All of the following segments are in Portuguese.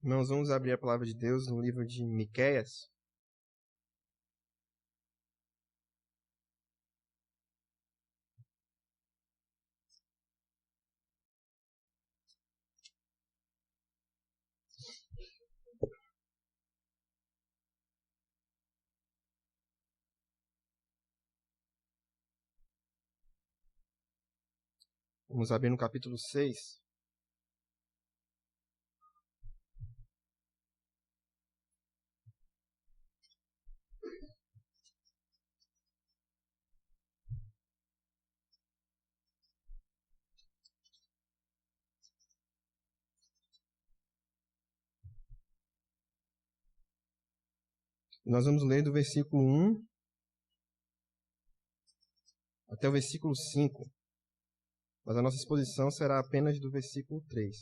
Irmãos, vamos abrir a palavra de Deus no livro de Miqueias. Vamos abrir no capítulo 6. Nós vamos ler do versículo 1 até o versículo 5. Mas a nossa exposição será apenas do versículo 3.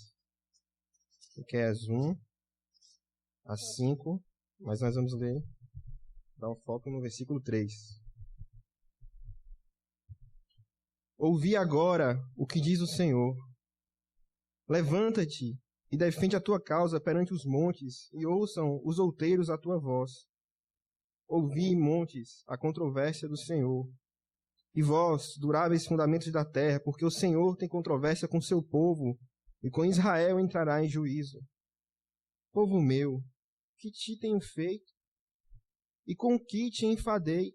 Miqueias 1 a 5, mas nós vamos ler, dar um foco no versículo 3. Ouvi agora o que diz o Senhor. Levanta-te e defende a tua causa perante os montes, e ouçam os outeiros a tua voz. Ouvi, montes, a controvérsia do Senhor. E vós, duráveis fundamentos da terra, porque o Senhor tem controvérsia com seu povo, e com Israel entrará em juízo. Povo meu, que te tenho feito? E com que te enfadei?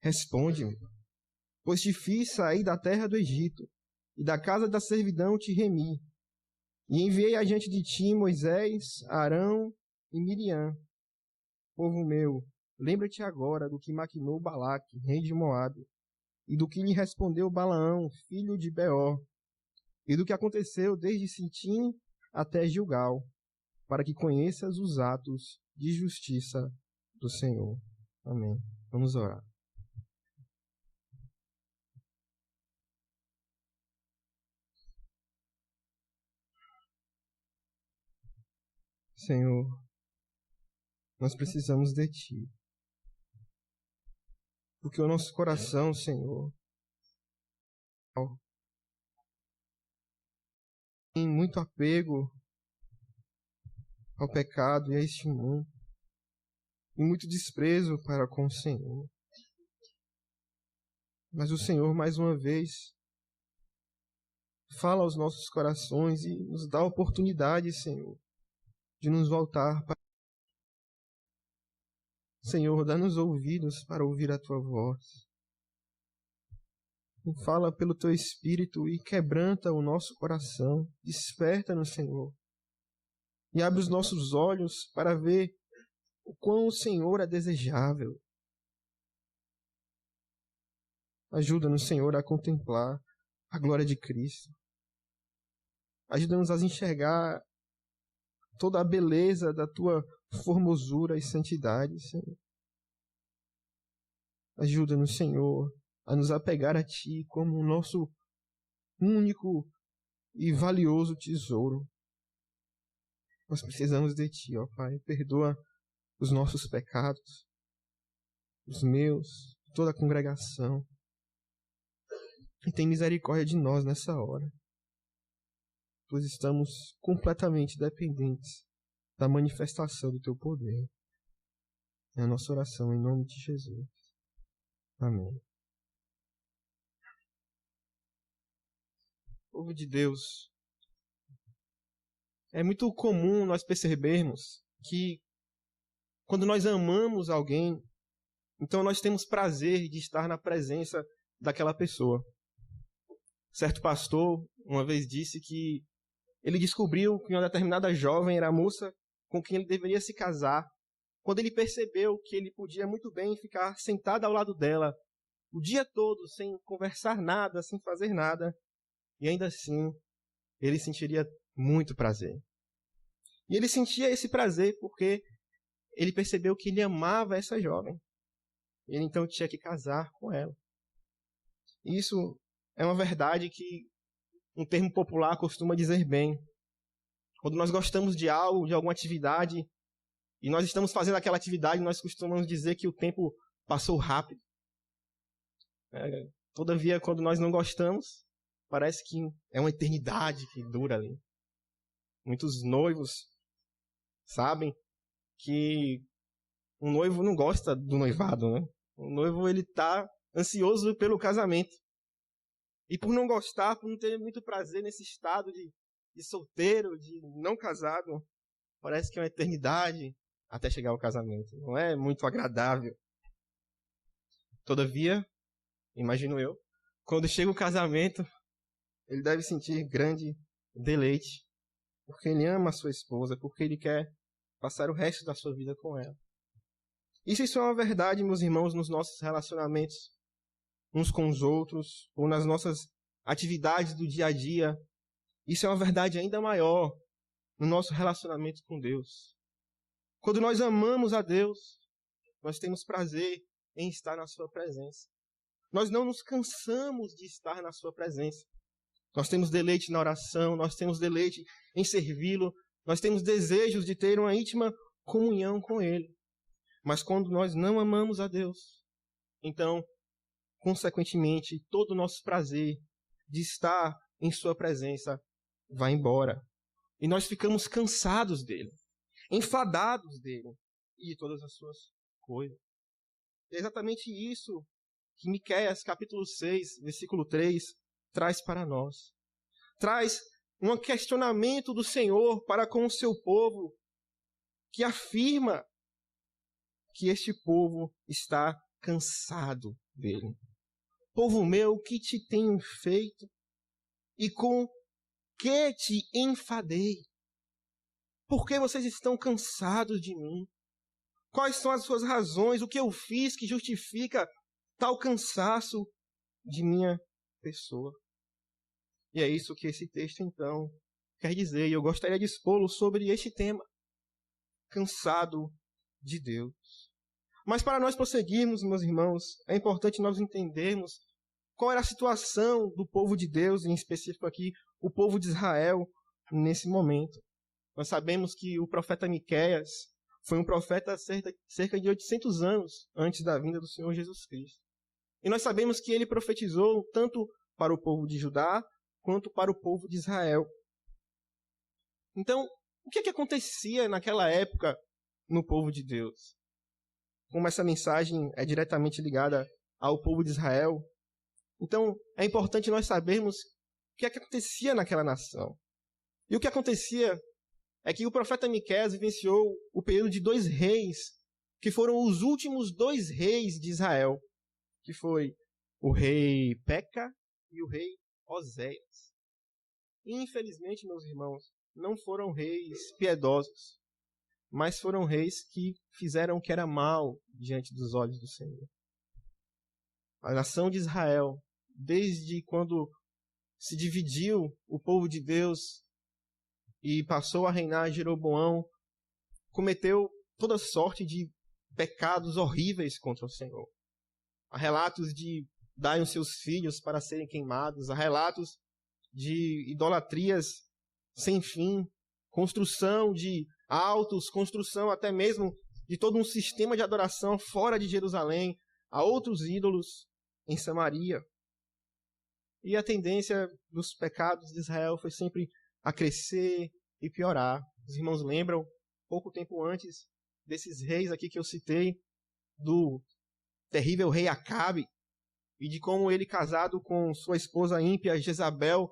Responde-me. Pois te fiz sair da terra do Egito, e da casa da servidão te remi. E enviei adiante de ti Moisés, Arão e Miriam. Povo meu, lembra-te agora do que maquinou Balaque, rei de Moabe, e do que lhe respondeu Balaão, filho de Beor, e do que aconteceu desde Sitim até Gilgal, para que conheças os atos de justiça do Senhor. Amém. Vamos orar. Senhor, nós precisamos de Ti. Porque o nosso coração, Senhor, tem muito apego ao pecado e a este mundo, e muito desprezo para com o Senhor. Mas o Senhor, mais uma vez, fala aos nossos corações e nos dá a oportunidade, Senhor, de nos voltar para... Senhor, dá-nos ouvidos para ouvir a Tua voz. E fala pelo Teu Espírito e quebranta o nosso coração. Desperta-nos, Senhor. E abre os nossos olhos para ver o quão o Senhor é desejável. Ajuda-nos, Senhor, a contemplar a glória de Cristo. Ajuda-nos a enxergar toda a beleza da Tua formosura e santidade, Senhor. Ajuda-nos, Senhor, a nos apegar a Ti como o nosso único e valioso tesouro. Nós precisamos de Ti, ó Pai. Perdoa os nossos pecados, os meus, toda a congregação. E tem misericórdia de nós nessa hora, pois estamos completamente dependentes da manifestação do Teu poder. É a nossa oração em nome de Jesus. Amém. Povo de Deus, é muito comum nós percebermos que quando nós amamos alguém, então nós temos prazer de estar na presença daquela pessoa. Certo pastor uma vez disse que ele descobriu que uma determinada jovem era a moça com quem ele deveria se casar, quando ele percebeu que ele podia muito bem ficar sentado ao lado dela o dia todo, sem conversar nada, sem fazer nada, e ainda assim ele sentiria muito prazer. E ele sentia esse prazer porque ele percebeu que ele amava essa jovem. Ele então tinha que casar com ela. E isso é uma verdade que um termo popular costuma dizer bem. Quando nós gostamos de algo, de alguma atividade, e nós estamos fazendo aquela atividade, nós costumamos dizer que o tempo passou rápido. Todavia, quando nós não gostamos, parece que é uma eternidade que dura ali. Muitos noivos sabem que o noivo não gosta do noivado, né? O noivo, ele está ansioso pelo casamento. E por não gostar, por não ter muito prazer nesse estado de solteiro, de não casado, parece que é uma eternidade até chegar ao casamento. Não é muito agradável. Todavia, imagino eu, quando chega o casamento, ele deve sentir grande deleite, porque ele ama a sua esposa, porque ele quer passar o resto da sua vida com ela. Isso é uma verdade, meus irmãos, nos nossos relacionamentos uns com os outros, ou nas nossas atividades do dia a dia. Isso é uma verdade ainda maior no nosso relacionamento com Deus. Quando nós amamos a Deus, nós temos prazer em estar na sua presença. Nós não nos cansamos de estar na sua presença. Nós temos deleite na oração, nós temos deleite em servi-lo, nós temos desejos de ter uma íntima comunhão com Ele. Mas quando nós não amamos a Deus, então, consequentemente, todo o nosso prazer de estar em sua presença vai embora. E nós ficamos cansados dele, enfadados dele e de todas as suas coisas. É exatamente isso que Miqueias, capítulo 6, versículo 3, traz para nós. Traz um questionamento do Senhor para com o seu povo, que afirma que este povo está cansado dele. Povo meu, o que te tenho feito? E com que te enfadei? Por que vocês estão cansados de mim? Quais são as suas razões? O que eu fiz que justifica tal cansaço de minha pessoa? E é isso que esse texto, então, quer dizer. E eu gostaria de expô-lo sobre este tema. Cansado de Deus. Mas para nós prosseguirmos, meus irmãos, é importante nós entendermos qual era a situação do povo de Deus, em específico aqui, o povo de Israel, nesse momento. Nós sabemos que o profeta Miqueias foi um profeta cerca de 800 anos antes da vinda do Senhor Jesus Cristo. E nós sabemos que ele profetizou tanto para o povo de Judá, quanto para o povo de Israel. Então, o que acontecia naquela época no povo de Deus? Como essa mensagem é diretamente ligada ao povo de Israel, então é importante nós sabermos o que acontecia naquela nação. E o que acontecia é que o profeta Miqueias vivenciou o período de 2 reis, que foram os últimos 2 reis de Israel, que foi o rei Peca e o rei Oséias. E, infelizmente, meus irmãos, não foram reis piedosos, mas foram reis que fizeram o que era mal diante dos olhos do Senhor. A nação de Israel, desde quando se dividiu o povo de Deus e passou a reinar Jeroboão, cometeu toda sorte de pecados horríveis contra o Senhor. Há relatos de darem os seus filhos para serem queimados, há relatos de idolatrias sem fim, construção de altos, construção até mesmo de todo um sistema de adoração fora de Jerusalém, a outros ídolos em Samaria. E a tendência dos pecados de Israel foi sempre a crescer e piorar. Os irmãos lembram, pouco tempo antes desses reis aqui que eu citei, do terrível rei Acabe, e de como ele, casado com sua esposa ímpia Jezabel,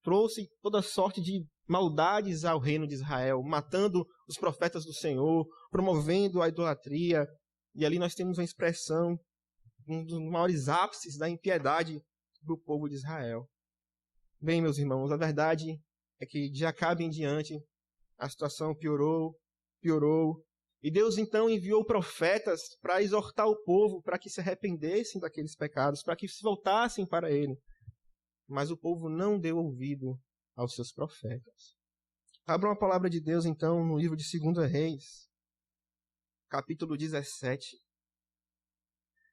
trouxe toda sorte de maldades ao reino de Israel, matando os profetas do Senhor, promovendo a idolatria. E ali nós temos uma expressão, um dos maiores ápices da impiedade do povo de Israel. Bem, meus irmãos, a verdade é que de Acabe em diante a situação piorou, e Deus então enviou profetas para exortar o povo para que se arrependessem daqueles pecados, para que se voltassem para ele. Mas o povo não deu ouvido aos seus profetas. Abram a palavra de Deus então no livro de 2 Reis, capítulo 17.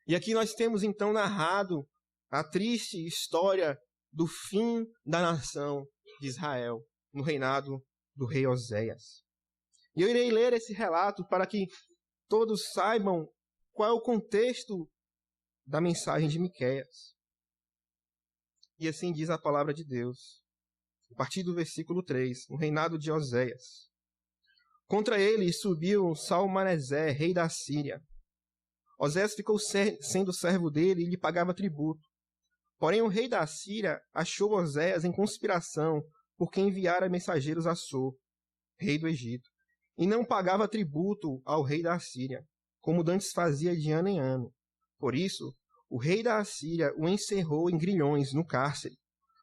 E aqui nós temos então narrado a triste história do fim da nação de Israel, no reinado do rei Oséias. E eu irei ler esse relato para que todos saibam qual é o contexto da mensagem de Miqueias. E assim diz a palavra de Deus, a partir do versículo 3, no reinado de Oséias. Contra ele subiu Salmaneser, rei da Síria. Oséias ficou sendo servo dele e lhe pagava tributo. Porém, o rei da Síria achou Oséias em conspiração, porque enviara mensageiros a So, rei do Egito, e não pagava tributo ao rei da Síria, como dantes fazia de ano em ano. Por isso, o rei da Assíria o encerrou em grilhões no cárcere,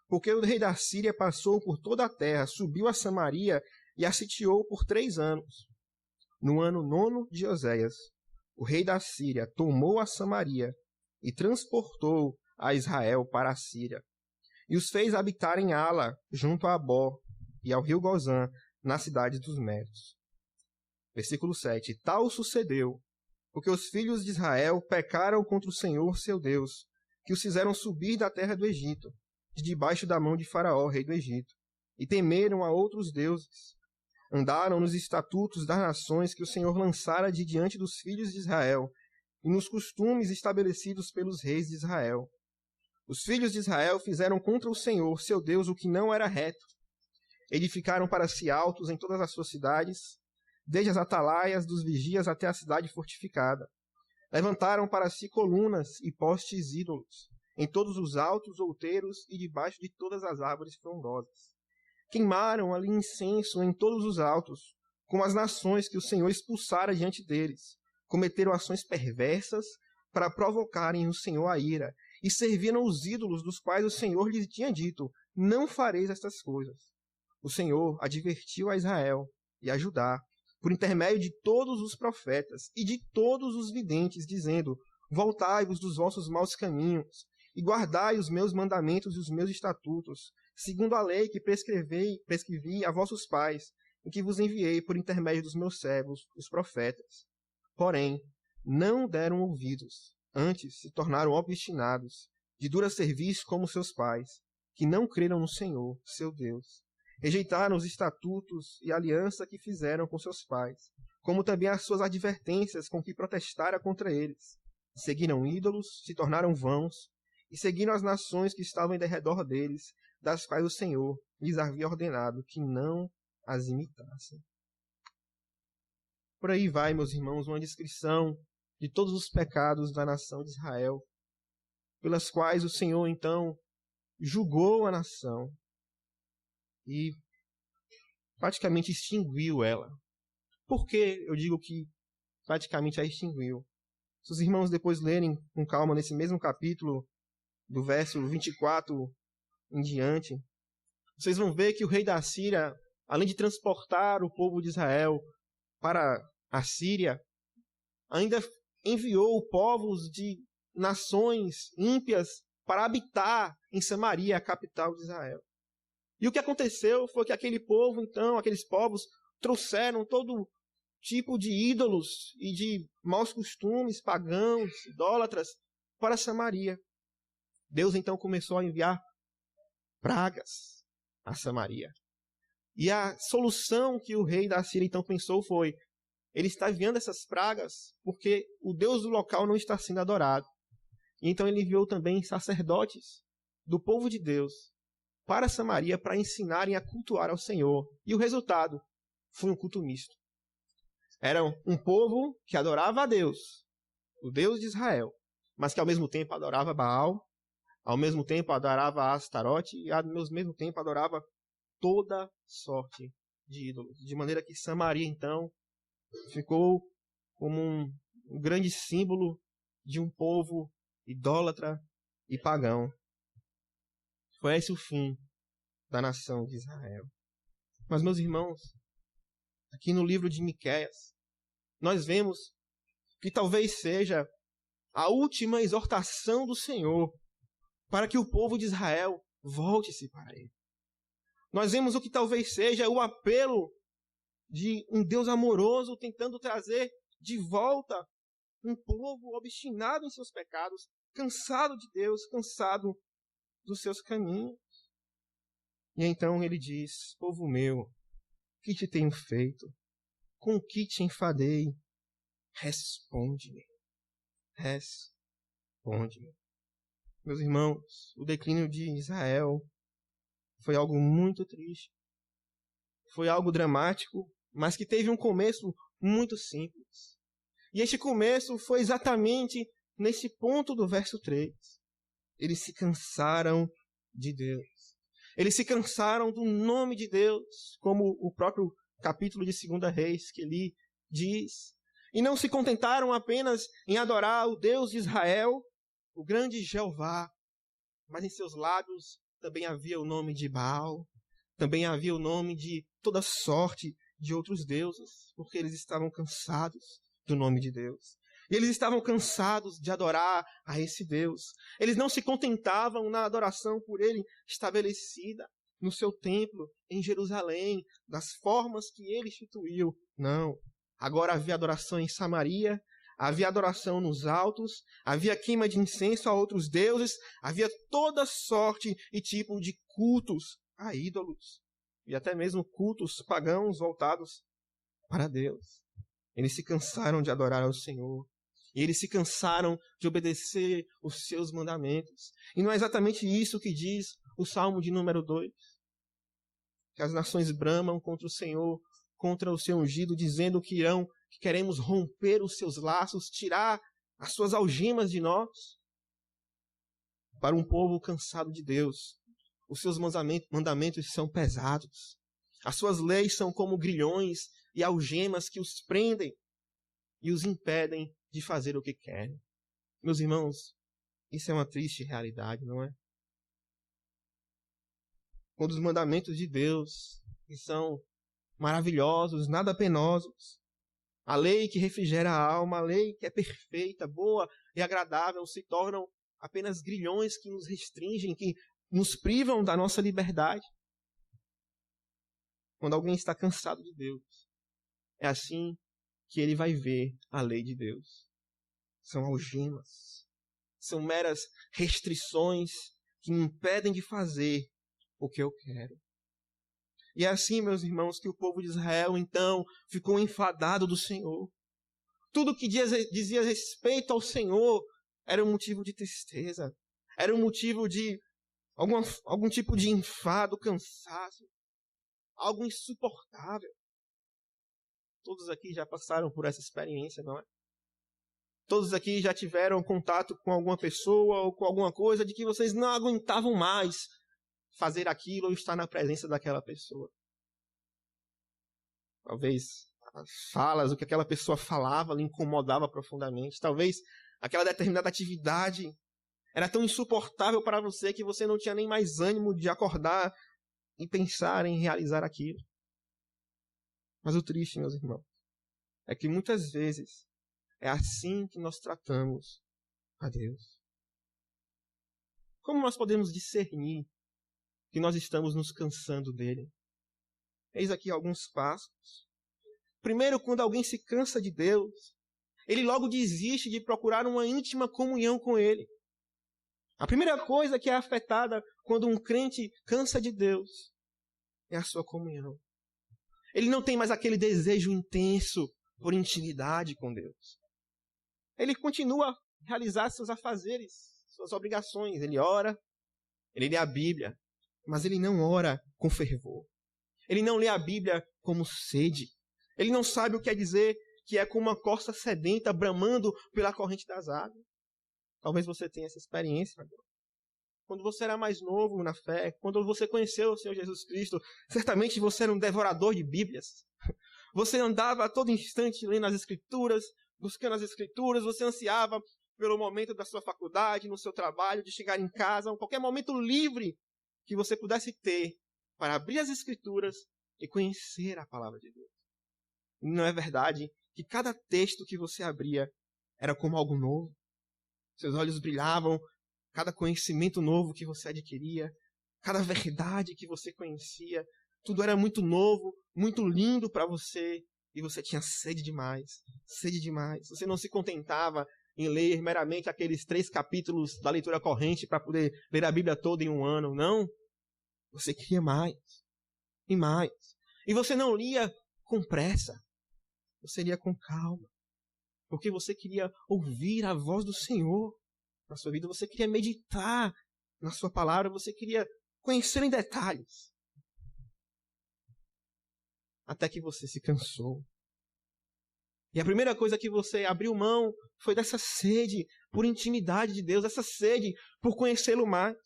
porque o rei da Síria passou por toda a terra, subiu a Samaria e a sitiou por 3 anos. No ano 9º de Oséias, o rei da Síria tomou a Samaria e transportou a Israel para a Síria, e os fez habitar em Ala, junto a Abó, e ao rio Gozã, na cidade dos Medos. Versículo 7. Tal sucedeu, porque os filhos de Israel pecaram contra o Senhor seu Deus, que os fizeram subir da terra do Egito, de debaixo da mão de Faraó, rei do Egito, e temeram a outros deuses. Andaram nos estatutos das nações que o Senhor lançara de diante dos filhos de Israel, e nos costumes estabelecidos pelos reis de Israel. Os filhos de Israel fizeram contra o Senhor, seu Deus, o que não era reto. Edificaram para si altos em todas as suas cidades, desde as atalaias dos vigias até a cidade fortificada. Levantaram para si colunas e postes ídolos, em todos os altos outeiros e debaixo de todas as árvores frondosas. Queimaram ali incenso em todos os altos, como as nações que o Senhor expulsara diante deles. Cometeram ações perversas para provocarem o Senhor a ira, e serviram os ídolos dos quais o Senhor lhes tinha dito: não fareis estas coisas. O Senhor advertiu a Israel e a Judá, por intermédio de todos os profetas e de todos os videntes, dizendo: voltai-vos dos vossos maus caminhos, e guardai os meus mandamentos e os meus estatutos, segundo a lei que prescrevi a vossos pais, e que vos enviei por intermédio dos meus servos, os profetas. Porém, não deram ouvidos, antes se tornaram obstinados, de dura serviço como seus pais, que não creram no Senhor, seu Deus. Rejeitaram os estatutos e a aliança que fizeram com seus pais, como também as suas advertências com que protestara contra eles. Seguiram ídolos, se tornaram vãos, e seguiram as nações que estavam em derredor deles, das quais o Senhor lhes havia ordenado que não as imitassem. Por aí vai, meus irmãos, uma descrição de todos os pecados da nação de Israel, pelas quais o Senhor, então, julgou a nação e praticamente extinguiu ela. Por que eu digo que praticamente a extinguiu? Se os irmãos depois lerem com calma nesse mesmo capítulo, do verso 24 em diante, vocês vão ver que o rei da Síria, além de transportar o povo de Israel para a Síria, ainda enviou povos de nações ímpias para habitar em Samaria, a capital de Israel. E o que aconteceu foi que aquele povo, então, aqueles povos, trouxeram todo tipo de ídolos e de maus costumes pagãos, idólatras, para Samaria. Deus, então, começou a enviar pragas a Samaria. E a solução que o rei da Síria, então, pensou foi: ele está enviando essas pragas porque o Deus do local não está sendo adorado. E então ele enviou também sacerdotes do povo de Deus para Samaria para ensinarem a cultuar ao Senhor. E o resultado foi um culto misto. Era um povo que adorava a Deus, o Deus de Israel, mas que ao mesmo tempo adorava Baal, ao mesmo tempo adorava Astarote e ao mesmo tempo adorava toda sorte de ídolos. De maneira que Samaria, então, ficou como um grande símbolo de um povo idólatra e pagão. Foi esse o fim da nação de Israel. Mas, meus irmãos, aqui no livro de Miqueias, nós vemos que talvez seja a última exortação do Senhor para que o povo de Israel volte-se para ele. Nós vemos o que talvez seja o apelo de um Deus amoroso tentando trazer de volta um povo obstinado em seus pecados, cansado de Deus, cansado dos seus caminhos. E então ele diz: povo meu, o que te tenho feito? Com que te enfadei? Responde-me. Responde-me. Meus irmãos, o declínio de Israel foi algo muito triste. Foi algo dramático, mas que teve um começo muito simples. E este começo foi exatamente nesse ponto do verso 3. Eles se cansaram de Deus. Eles se cansaram do nome de Deus, como o próprio capítulo de 2 Reis que ele diz. E não se contentaram apenas em adorar o Deus de Israel, o grande Jeová, mas em seus lábios também havia o nome de Baal, também havia o nome de toda sorte de outros deuses, porque eles estavam cansados do nome de Deus. E eles estavam cansados de adorar a esse Deus. Eles não se contentavam na adoração por ele estabelecida no seu templo em Jerusalém, das formas que ele instituiu. Não. Agora havia adoração em Samaria, havia adoração nos altos, havia queima de incenso a outros deuses, havia toda sorte e tipo de cultos a ídolos, e até mesmo cultos pagãos voltados para Deus. Eles se cansaram de adorar ao Senhor, e eles se cansaram de obedecer os seus mandamentos. E não é exatamente isso que diz o Salmo de número 2? Que as nações bramam contra o Senhor, contra o seu ungido, dizendo que queremos romper os seus laços, tirar as suas algemas de nós. Para um povo cansado de Deus, os seus mandamentos são pesados. As suas leis são como grilhões e algemas que os prendem e os impedem de fazer o que querem. Meus irmãos, isso é uma triste realidade, não é? Quando os mandamentos de Deus, que são maravilhosos, nada penosos, a lei que refrigera a alma, a lei que é perfeita, boa e agradável, se tornam apenas grilhões que nos restringem, que nos privam da nossa liberdade. Quando alguém está cansado de Deus, é assim que ele vai ver a lei de Deus. São algemas, são meras restrições que me impedem de fazer o que eu quero. E é assim, meus irmãos, que o povo de Israel, então, ficou enfadado do Senhor. Tudo que dizia respeito ao Senhor era um motivo de tristeza, era um motivo de algum tipo de enfado, cansaço, algo insuportável. Todos aqui já passaram por essa experiência, não é? Todos aqui já tiveram contato com alguma pessoa ou com alguma coisa de que vocês não aguentavam mais fazer aquilo ou estar na presença daquela pessoa. Talvez as falas, o que aquela pessoa falava lhe incomodava profundamente. Talvez aquela determinada atividade era tão insuportável para você que você não tinha nem mais ânimo de acordar e pensar em realizar aquilo. Mas o triste, meus irmãos, é que muitas vezes é assim que nós tratamos a Deus. Como nós podemos discernir que nós estamos nos cansando dele? Eis aqui alguns passos. Primeiro, quando alguém se cansa de Deus, ele logo desiste de procurar uma íntima comunhão com ele. A primeira coisa que é afetada quando um crente cansa de Deus é a sua comunhão. Ele não tem mais aquele desejo intenso por intimidade com Deus. Ele continua a realizar seus afazeres, suas obrigações. Ele ora, ele lê a Bíblia, mas ele não ora com fervor. Ele não lê a Bíblia como sede. Ele não sabe o que quer dizer que é como uma corça sedenta bramando pela corrente das águas. Talvez você tenha essa experiência agora. Quando você era mais novo na fé, quando você conheceu o Senhor Jesus Cristo, certamente você era um devorador de Bíblias. Você andava a todo instante lendo as Escrituras, buscando as Escrituras, você ansiava pelo momento da sua faculdade, no seu trabalho, de chegar em casa, qualquer momento livre que você pudesse ter para abrir as Escrituras e conhecer a palavra de Deus. Não é verdade que cada texto que você abria era como algo novo? Seus olhos brilhavam, cada conhecimento novo que você adquiria, cada verdade que você conhecia, tudo era muito novo, muito lindo para você, e você tinha sede demais, sede demais. Você não se contentava em ler meramente aqueles 3 capítulos da leitura corrente para poder ler a Bíblia toda em um ano, não. Você queria mais, e mais. E você não lia com pressa, você lia com calma, porque você queria ouvir a voz do Senhor na sua vida, você queria meditar na sua palavra, você queria conhecer em detalhes até que você se cansou. E a primeira coisa que você abriu mão foi dessa sede por intimidade de Deus, essa sede por conhecê-lo mais.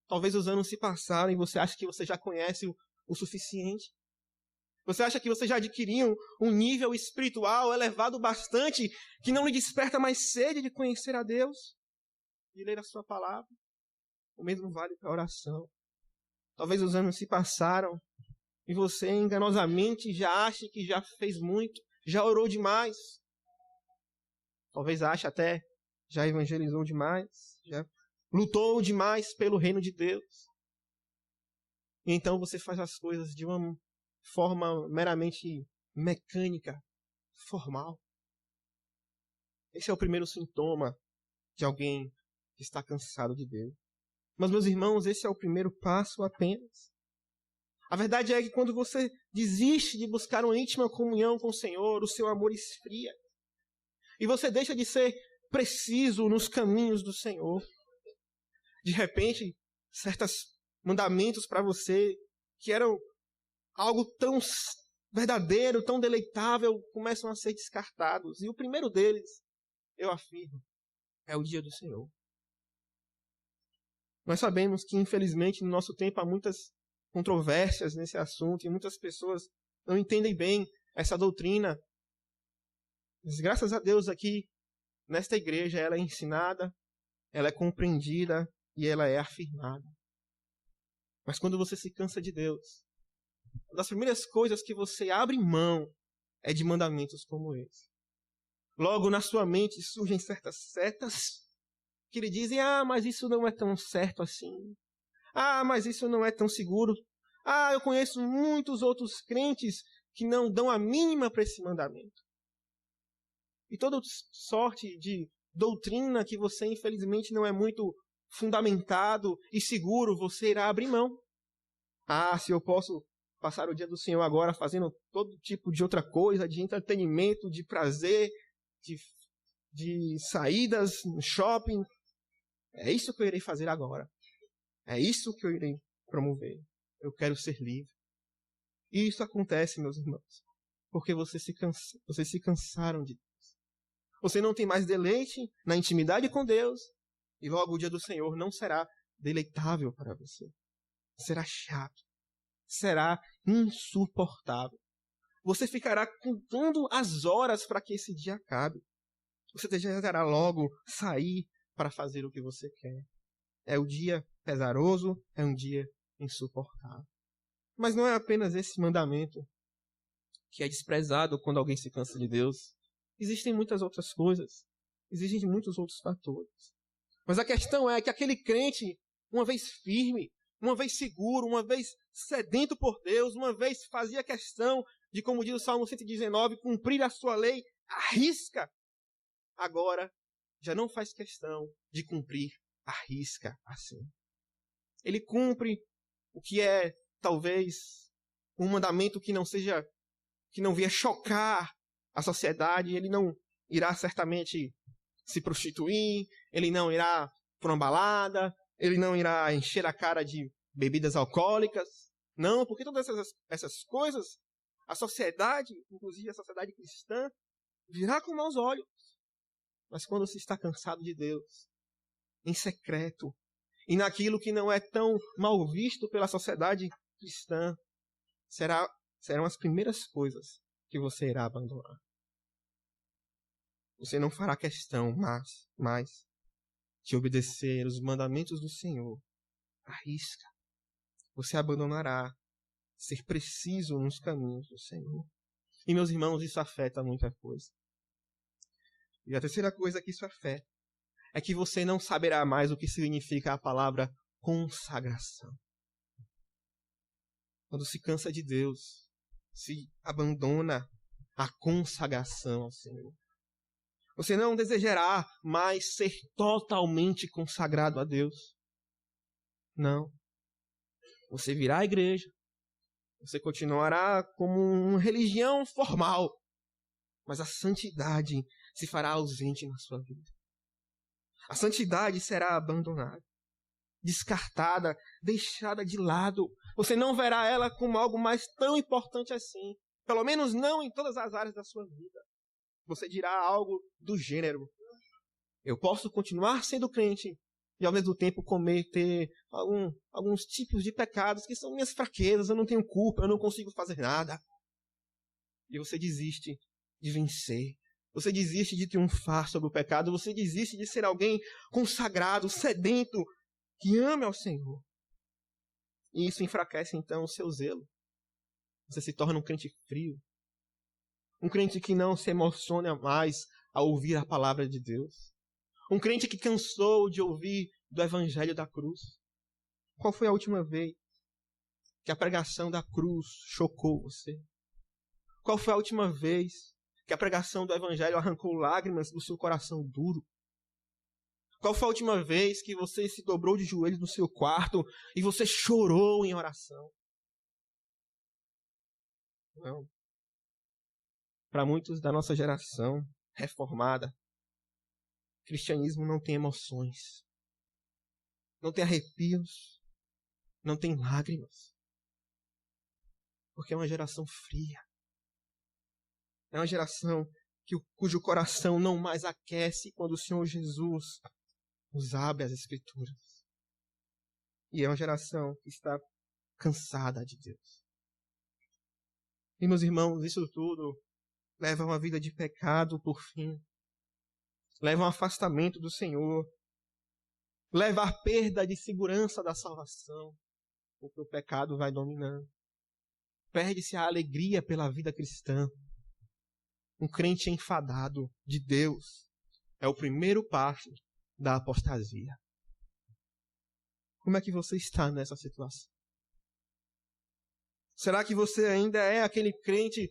Talvez os anos se passaram e você acha que você já conhece o suficiente. Você acha que você já adquiriu um nível espiritual elevado bastante que não lhe desperta mais sede de conhecer a Deus, de ler a sua palavra? O mesmo vale para a oração. Talvez os anos se passaram e você enganosamente já acha que já fez muito, já orou demais. Talvez ache até já evangelizou demais, já lutou demais pelo reino de Deus. E então você faz as coisas de uma forma meramente mecânica, formal. Esse é o primeiro sintoma de alguém que está cansado de Deus. Mas, meus irmãos, esse é o primeiro passo apenas. A verdade é que quando você desiste de buscar uma íntima comunhão com o Senhor, o seu amor esfria. E você deixa de ser preciso nos caminhos do Senhor. De repente, certos mandamentos para você que eram algo tão verdadeiro, tão deleitável, começam a ser descartados. E o primeiro deles, eu afirmo, é o dia do Senhor. Nós sabemos que, infelizmente, no nosso tempo há muitas controvérsias nesse assunto e muitas pessoas não entendem bem essa doutrina. Mas, graças a Deus, aqui, nesta igreja, ela é ensinada, ela é compreendida e ela é afirmada. Mas quando você se cansa de Deus, uma das primeiras coisas que você abre mão é de mandamentos como esse. Logo, na sua mente surgem certas setas que lhe dizem, mas isso não é tão certo assim. Mas isso não é tão seguro. Eu conheço muitos outros crentes que não dão a mínima para esse mandamento. E toda sorte de doutrina que você, infelizmente, não é muito fundamentado e seguro, você irá abrir mão. Se eu posso passar o dia do Senhor agora fazendo todo tipo de outra coisa, de entretenimento, de prazer, de saídas no shopping, é isso que eu irei fazer agora. É isso que eu irei promover. Eu quero ser livre. E isso acontece, meus irmãos, porque vocês se cansaram de Deus. Você não tem mais deleite na intimidade com Deus, e logo o dia do Senhor não será deleitável para você. Será chato. Será insuportável. Você ficará contando as horas para que esse dia acabe. Você desejará logo sair para fazer o que você quer. É um dia pesaroso, é um dia insuportável. Mas não é apenas esse mandamento que é desprezado quando alguém se cansa de Deus. Existem muitas outras coisas. Existem muitos outros fatores. Mas a questão é que aquele crente, uma vez firme, uma vez seguro, uma vez sedento por Deus, uma vez fazia questão de, como diz o Salmo 119, cumprir a sua lei à risca, agora já não faz questão de cumprir à risca assim. Ele cumpre o que é, talvez, um mandamento que não venha chocar a sociedade. Ele não irá certamente se prostituir, ele não irá para uma balada, ele não irá encher a cara de bebidas alcoólicas. Não, porque todas essas coisas, a sociedade, inclusive a sociedade cristã, virá com maus olhos. Mas quando se está cansado de Deus, em secreto, e naquilo que não é tão mal visto pela sociedade cristã, serão as primeiras coisas que você irá abandonar. Você não fará questão mais de obedecer os mandamentos do Senhor à risca. Você abandonará ser preciso nos caminhos do Senhor. E, meus irmãos, isso afeta muita coisa. E a terceira coisa que isso afeta é que você não saberá mais o que significa a palavra consagração. Quando se cansa de Deus, se abandona a consagração ao Senhor. Você não desejará mais ser totalmente consagrado a Deus. Não. Você virá à igreja. Você continuará como uma religião formal. Mas a santidade se fará ausente na sua vida. A santidade será abandonada, descartada, deixada de lado. Você não verá ela como algo mais tão importante assim. Pelo menos não em todas as áreas da sua vida. Você dirá algo do gênero: eu posso continuar sendo crente e ao mesmo tempo cometer alguns tipos de pecados que são minhas fraquezas, eu não tenho culpa, eu não consigo fazer nada. E você desiste de vencer. Você desiste de triunfar sobre o pecado. Você desiste de ser alguém consagrado, sedento, que ame ao Senhor. E isso enfraquece então o seu zelo. Você se torna um crente frio. Um crente que não se emociona mais ao ouvir a palavra de Deus. Um crente que cansou de ouvir do evangelho da cruz. Qual foi a última vez que a pregação da cruz chocou você? Qual foi a última vez que a pregação do evangelho arrancou lágrimas do seu coração duro? Qual foi a última vez que você se dobrou de joelhos no seu quarto e você chorou em oração? Não. Para muitos da nossa geração reformada, o cristianismo não tem emoções, não tem arrepios, não tem lágrimas, porque é uma geração fria. É uma geração cujo coração não mais aquece quando o Senhor Jesus nos abre as Escrituras. E é uma geração que está cansada de Deus. E, meus irmãos, isso tudo leva a uma vida de pecado por fim. Leva a um afastamento do Senhor. Leva à perda de segurança da salvação, porque o pecado vai dominando. Perde-se a alegria pela vida cristã. Um crente enfadado de Deus é o primeiro passo da apostasia. Como é que você está nessa situação? Será que você ainda é aquele crente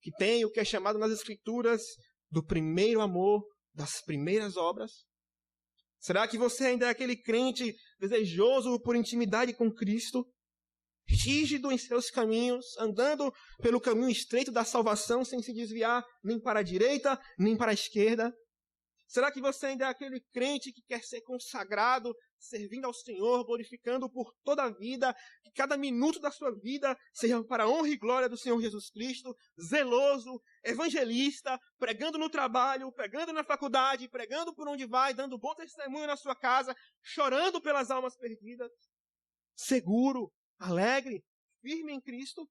que tem o que é chamado nas Escrituras do primeiro amor, das primeiras obras? Será que você ainda é aquele crente desejoso por intimidade com Cristo, rígido em seus caminhos, andando pelo caminho estreito da salvação sem se desviar nem para a direita, nem para a esquerda? Será que você ainda é aquele crente que quer ser consagrado, servindo ao Senhor, glorificando por toda a vida, que cada minuto da sua vida seja para a honra e glória do Senhor Jesus Cristo, zeloso, evangelista, pregando no trabalho, pregando na faculdade, pregando por onde vai, dando bom testemunho na sua casa, chorando pelas almas perdidas, seguro, alegre, firme em Cristo?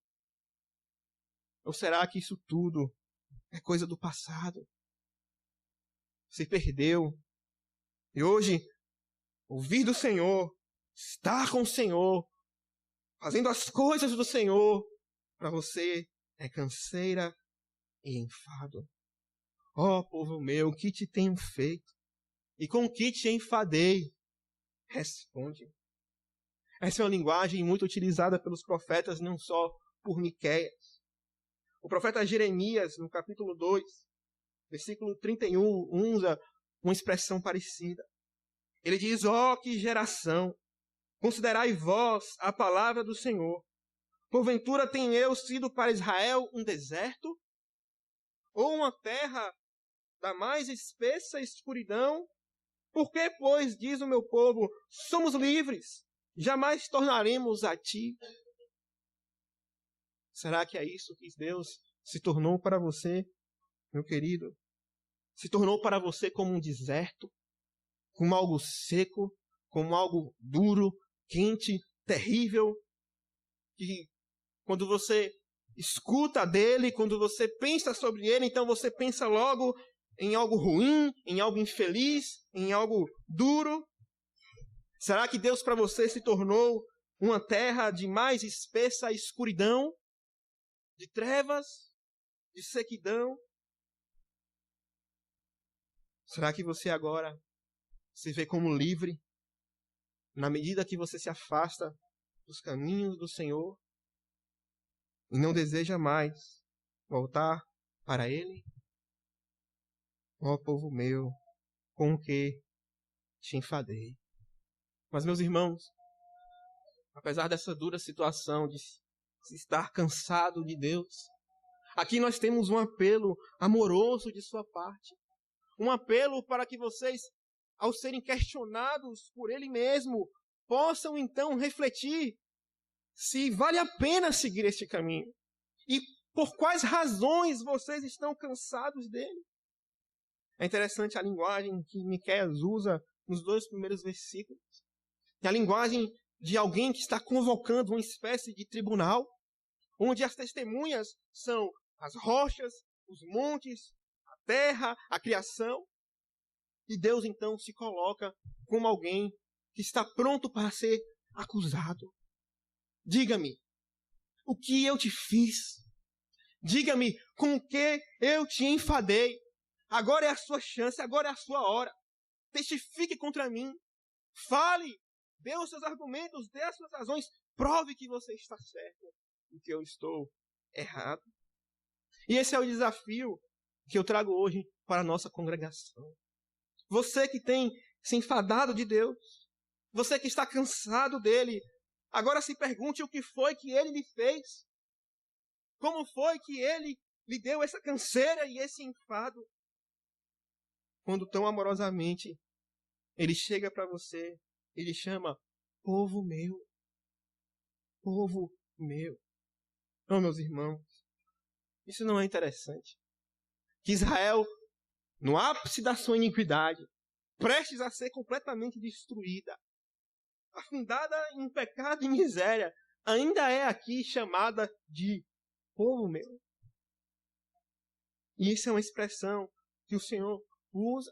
Ou será que isso tudo é coisa do passado? Se perdeu. E hoje, ouvir do Senhor, estar com o Senhor, fazendo as coisas do Senhor, para você é canseira e enfado. Ó povo meu, o que te tenho feito? E com o que te enfadei? Responde. Essa é uma linguagem muito utilizada pelos profetas, não só por Miqueias. O profeta Jeremias, no capítulo 2, versículo 31, usa uma expressão parecida. Ele diz: ó, que geração, considerai vós a palavra do Senhor. Porventura tenho eu sido para Israel um deserto? Ou uma terra da mais espessa escuridão? Por que, pois, diz o meu povo, somos livres, jamais tornaremos a ti? Será que é isso que Deus se tornou para você, meu querido? Se tornou para você como um deserto, como algo seco, como algo duro, quente, terrível, que quando você escuta dele, quando você pensa sobre ele, então você pensa logo em algo ruim, em algo infeliz, em algo duro? Será que Deus para você se tornou uma terra de mais espessa escuridão, de trevas, de sequidão? Será que você agora se vê como livre, na medida que você se afasta dos caminhos do Senhor e não deseja mais voltar para Ele? Ó povo meu, com o que te enfadei. Mas, meus irmãos, apesar dessa dura situação de se estar cansado de Deus, aqui nós temos um apelo amoroso de sua parte. Um apelo para que vocês, ao serem questionados por Ele mesmo, possam então refletir se vale a pena seguir este caminho. E por quais razões vocês estão cansados dele. É interessante a linguagem que Miqueias usa nos 2 primeiros versículos. É a linguagem de alguém que está convocando uma espécie de tribunal, onde as testemunhas são as rochas, os montes, a terra, a criação. E Deus então se coloca como alguém que está pronto para ser acusado. Diga-me, o que eu te fiz? Diga-me, com o que eu te enfadei? Agora é a sua chance, agora é a sua hora. Testifique contra mim. Fale, dê os seus argumentos, dê as suas razões. Prove que você está certo e que eu estou errado. E esse é o desafio que eu trago hoje para a nossa congregação. Você que tem se enfadado de Deus, você que está cansado dele, agora se pergunte o que foi que ele lhe fez. Como foi que ele lhe deu essa canseira e esse enfado? Quando tão amorosamente ele chega para você, ele chama povo meu. Povo meu. Não, meus irmãos, isso não é interessante. Que Israel, no ápice da sua iniquidade, prestes a ser completamente destruída, afundada em pecado e miséria, ainda é aqui chamada de povo meu. E isso é uma expressão que o Senhor usa,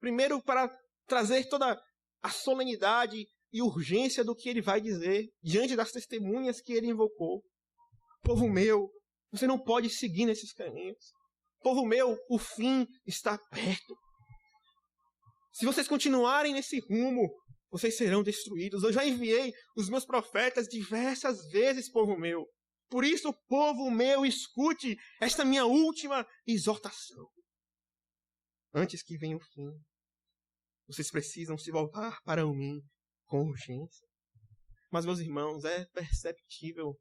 primeiro para trazer toda a solenidade e urgência do que ele vai dizer, diante das testemunhas que ele invocou. Povo meu, você não pode seguir nesses caminhos. Povo meu, o fim está perto. Se vocês continuarem nesse rumo, vocês serão destruídos. Eu já enviei os meus profetas diversas vezes, povo meu. Por isso, povo meu, escute esta minha última exortação. Antes que venha o fim, vocês precisam se voltar para mim com urgência. Mas, meus irmãos, é perceptível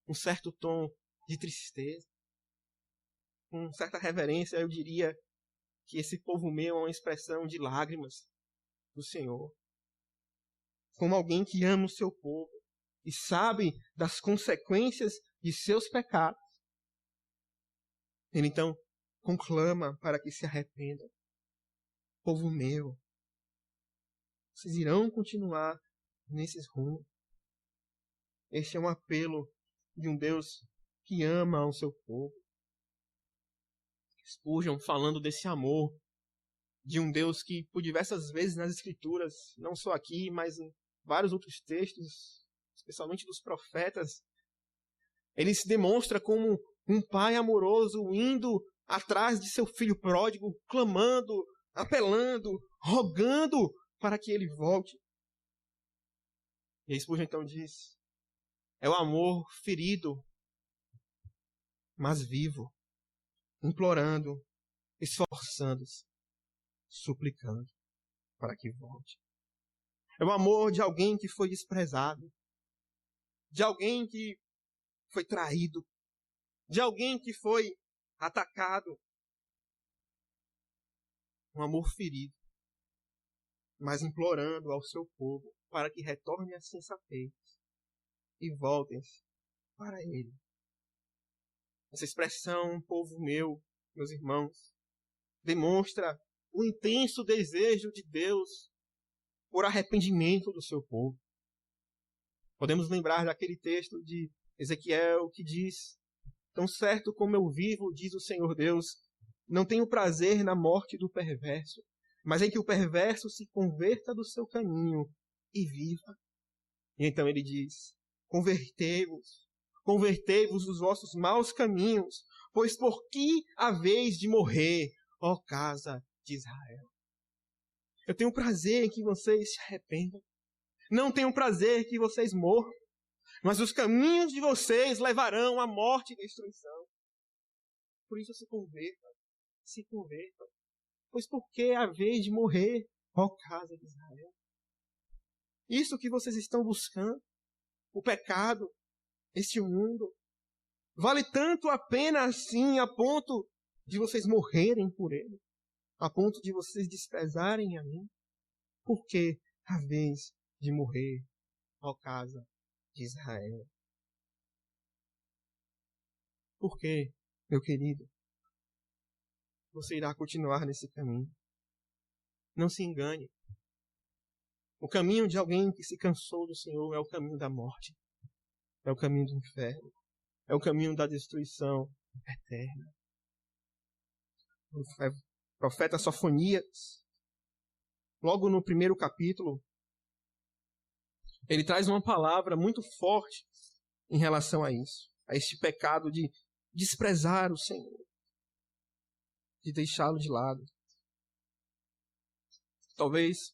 um certo tom de tristeza, com certa reverência, eu diria que esse povo meu é uma expressão de lágrimas do Senhor. Como alguém que ama o seu povo e sabe das consequências de seus pecados. Ele então conclama para que se arrependam. Povo meu, vocês irão continuar nesses rumos. Este é um apelo de um Deus que ama o seu povo. Spurgeon, falando desse amor de um Deus que, por diversas vezes nas Escrituras, não só aqui, mas em vários outros textos, especialmente dos profetas, ele se demonstra como um pai amoroso indo atrás de seu filho pródigo, clamando, apelando, rogando para que ele volte. E Spurgeon então diz: é o amor ferido, mas vivo, implorando, esforçando-se, suplicando para que volte. É o amor de alguém que foi desprezado, de alguém que foi traído, de alguém que foi atacado. Um amor ferido, mas implorando ao seu povo para que retorne à sensatez e voltem-se para ele. Essa expressão, povo meu, meus irmãos, demonstra o intenso desejo de Deus por arrependimento do seu povo. Podemos lembrar daquele texto de Ezequiel que diz: tão certo como eu vivo, diz o Senhor Deus, não tenho prazer na morte do perverso, mas em que o perverso se converta do seu caminho e viva. E então ele diz: convertei-vos dos vossos maus caminhos, pois por que haveis de morrer, ó casa de Israel? Eu tenho prazer em que vocês se arrependam. Não tenho prazer que vocês morram, mas os caminhos de vocês levarão à morte e destruição. Por isso se convertam. Pois por que haveis de morrer, ó casa de Israel? Isso que vocês estão buscando, o pecado, este mundo, vale tanto a pena assim a ponto de vocês morrerem por ele, a ponto de vocês desprezarem a mim? Por que haveis de morrer, ó casa de Israel. Por quê, meu querido? Você irá continuar nesse caminho. Não se engane. O caminho de alguém que se cansou do Senhor é o caminho da morte. É o caminho do inferno. É o caminho da destruição eterna. O profeta Sofonias, logo no primeiro capítulo, ele traz uma palavra muito forte em relação a isso, a este pecado de desprezar o Senhor, de deixá-lo de lado. Talvez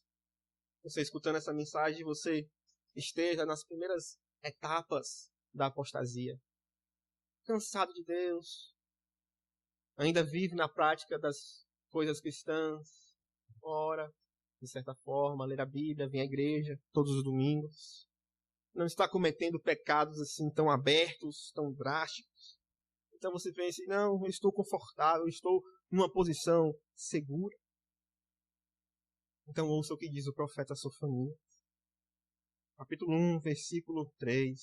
você escutando essa mensagem, você esteja nas primeiras etapas da apostasia. Cansado de Deus, ainda vive na prática das coisas cristãs, ora, de certa forma, ler a Bíblia, vem à igreja todos os domingos. Não está cometendo pecados assim tão abertos, tão drásticos. Então você pensa, não, eu estou confortável, eu estou numa posição segura. Então ouça o que diz o profeta Sofonias. Capítulo 1, versículo 3.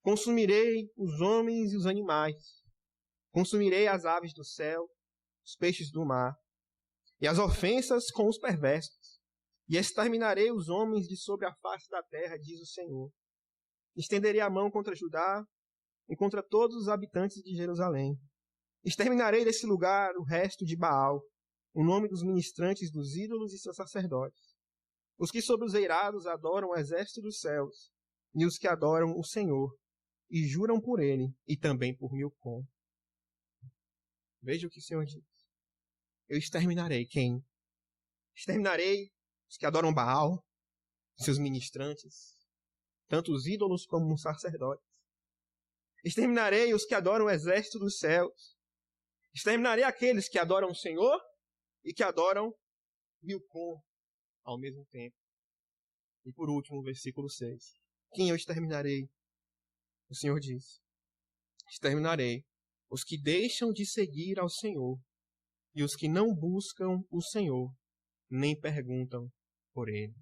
Consumirei os homens e os animais. Consumirei as aves do céu, os peixes do mar, e as ofensas com os perversos. E exterminarei os homens de sobre a face da terra, diz o Senhor. Estenderei a mão contra Judá e contra todos os habitantes de Jerusalém. Exterminarei desse lugar o resto de Baal, o nome dos ministrantes dos ídolos e seus sacerdotes. Os que sobre os eirados adoram o exército dos céus, e os que adoram o Senhor, e juram por ele, e também por Milcom. Veja o que o Senhor diz. Eu exterminarei quem? Exterminarei os que adoram Baal, seus ministrantes, tanto os ídolos como os sacerdotes. Exterminarei os que adoram o exército dos céus. Exterminarei aqueles que adoram o Senhor e que adoram Milcom ao mesmo tempo. E por último, versículo 6. Quem eu exterminarei? O Senhor diz. Exterminarei os que deixam de seguir ao Senhor e os que não buscam o Senhor, nem perguntam por ele.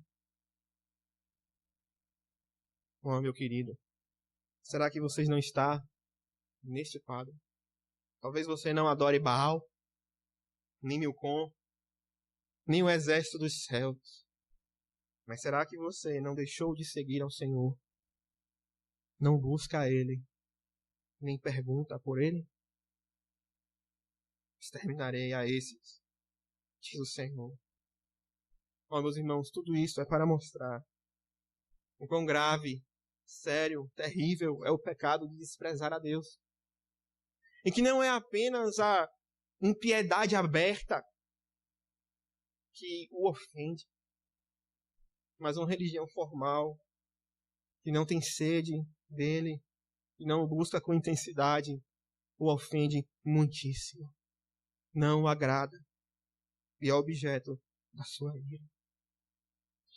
Bom, meu querido, será que você não está neste quadro? Talvez você não adore Baal, nem Milcom, nem o exército dos céus. Mas será que você não deixou de seguir ao Senhor? Não busca a Ele, nem pergunta por Ele? Exterminarei a esses, diz o Senhor. Ó, meus irmãos, tudo isso é para mostrar o quão grave, sério, terrível é o pecado de desprezar a Deus. E que não é apenas a impiedade aberta que o ofende, mas uma religião formal, que não tem sede dele, que não o busca com intensidade, o ofende muitíssimo. Não o agrada e é objeto da sua ira.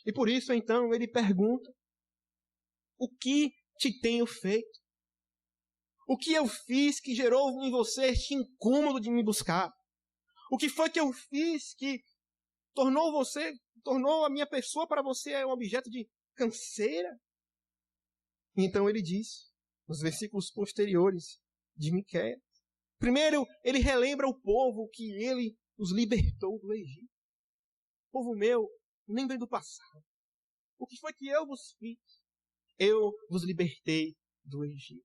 E por isso, então, ele pergunta: o que te tenho feito? O que eu fiz que gerou em você este incômodo de me buscar? O que foi que eu fiz que tornou a minha pessoa para você um objeto de canseira? E então ele diz, nos versículos posteriores de Miqueias, primeiro ele relembra o povo que ele os libertou do Egito. Povo meu, lembrem do passado. O que foi que eu vos fiz? Eu vos libertei do Egito.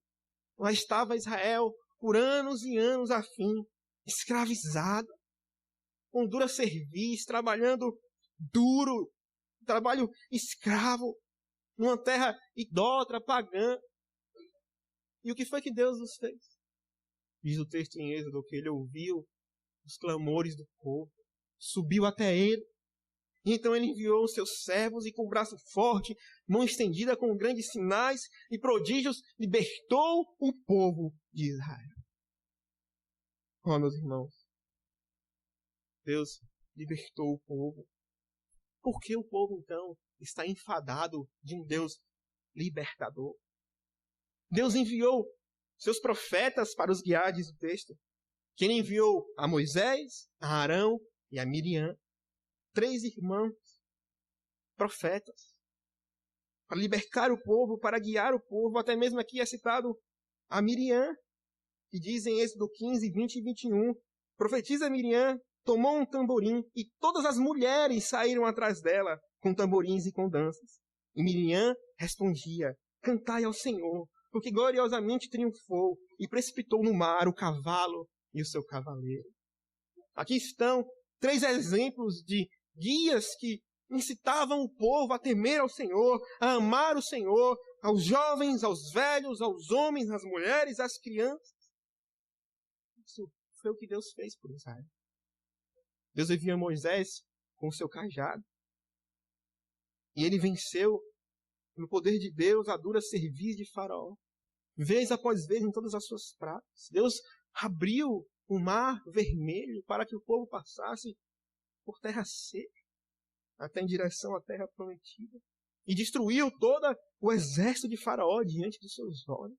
Lá estava Israel por anos e anos a fim, escravizado, com dura serviço, trabalhando duro, trabalho escravo, numa terra idólatra, pagã. E o que foi que Deus nos fez? Diz o texto em Êxodo que ele ouviu os clamores do povo, subiu até ele, e então ele enviou os seus servos e com o braço forte, mão estendida com grandes sinais e prodígios, libertou o povo de Israel. Oh, meus irmãos, Deus libertou o povo. Por que o povo, então, está enfadado de um Deus libertador? Deus enviou seus profetas para os guiar, diz o texto. Que ele enviou a Moisés, a Arão e a Miriam, 3 irmãos, profetas. para libertar o povo, para guiar o povo. Até mesmo aqui é citado a Miriam, que diz em Êxodo 15, 20 e 21, profetiza Miriam, tomou um tamborim e todas as mulheres saíram atrás dela com tamborins e com danças. E Miriam respondia, cantai ao Senhor, porque gloriosamente triunfou e precipitou no mar o cavalo e o seu cavaleiro. Aqui estão 3 exemplos de guias que incitavam o povo a temer ao Senhor, a amar o Senhor, aos jovens, aos velhos, aos homens, às mulheres, às crianças. Isso foi o que Deus fez por Israel. Deus envia Moisés com o seu cajado. E ele venceu, no poder de Deus, a dura cerviz de Faraó. Vez após vez em todas as suas pratas. Deus abriu o mar vermelho para que o povo passasse por terra seca, até em direção à terra prometida. E destruiu todo o exército de Faraó diante dos seus olhos.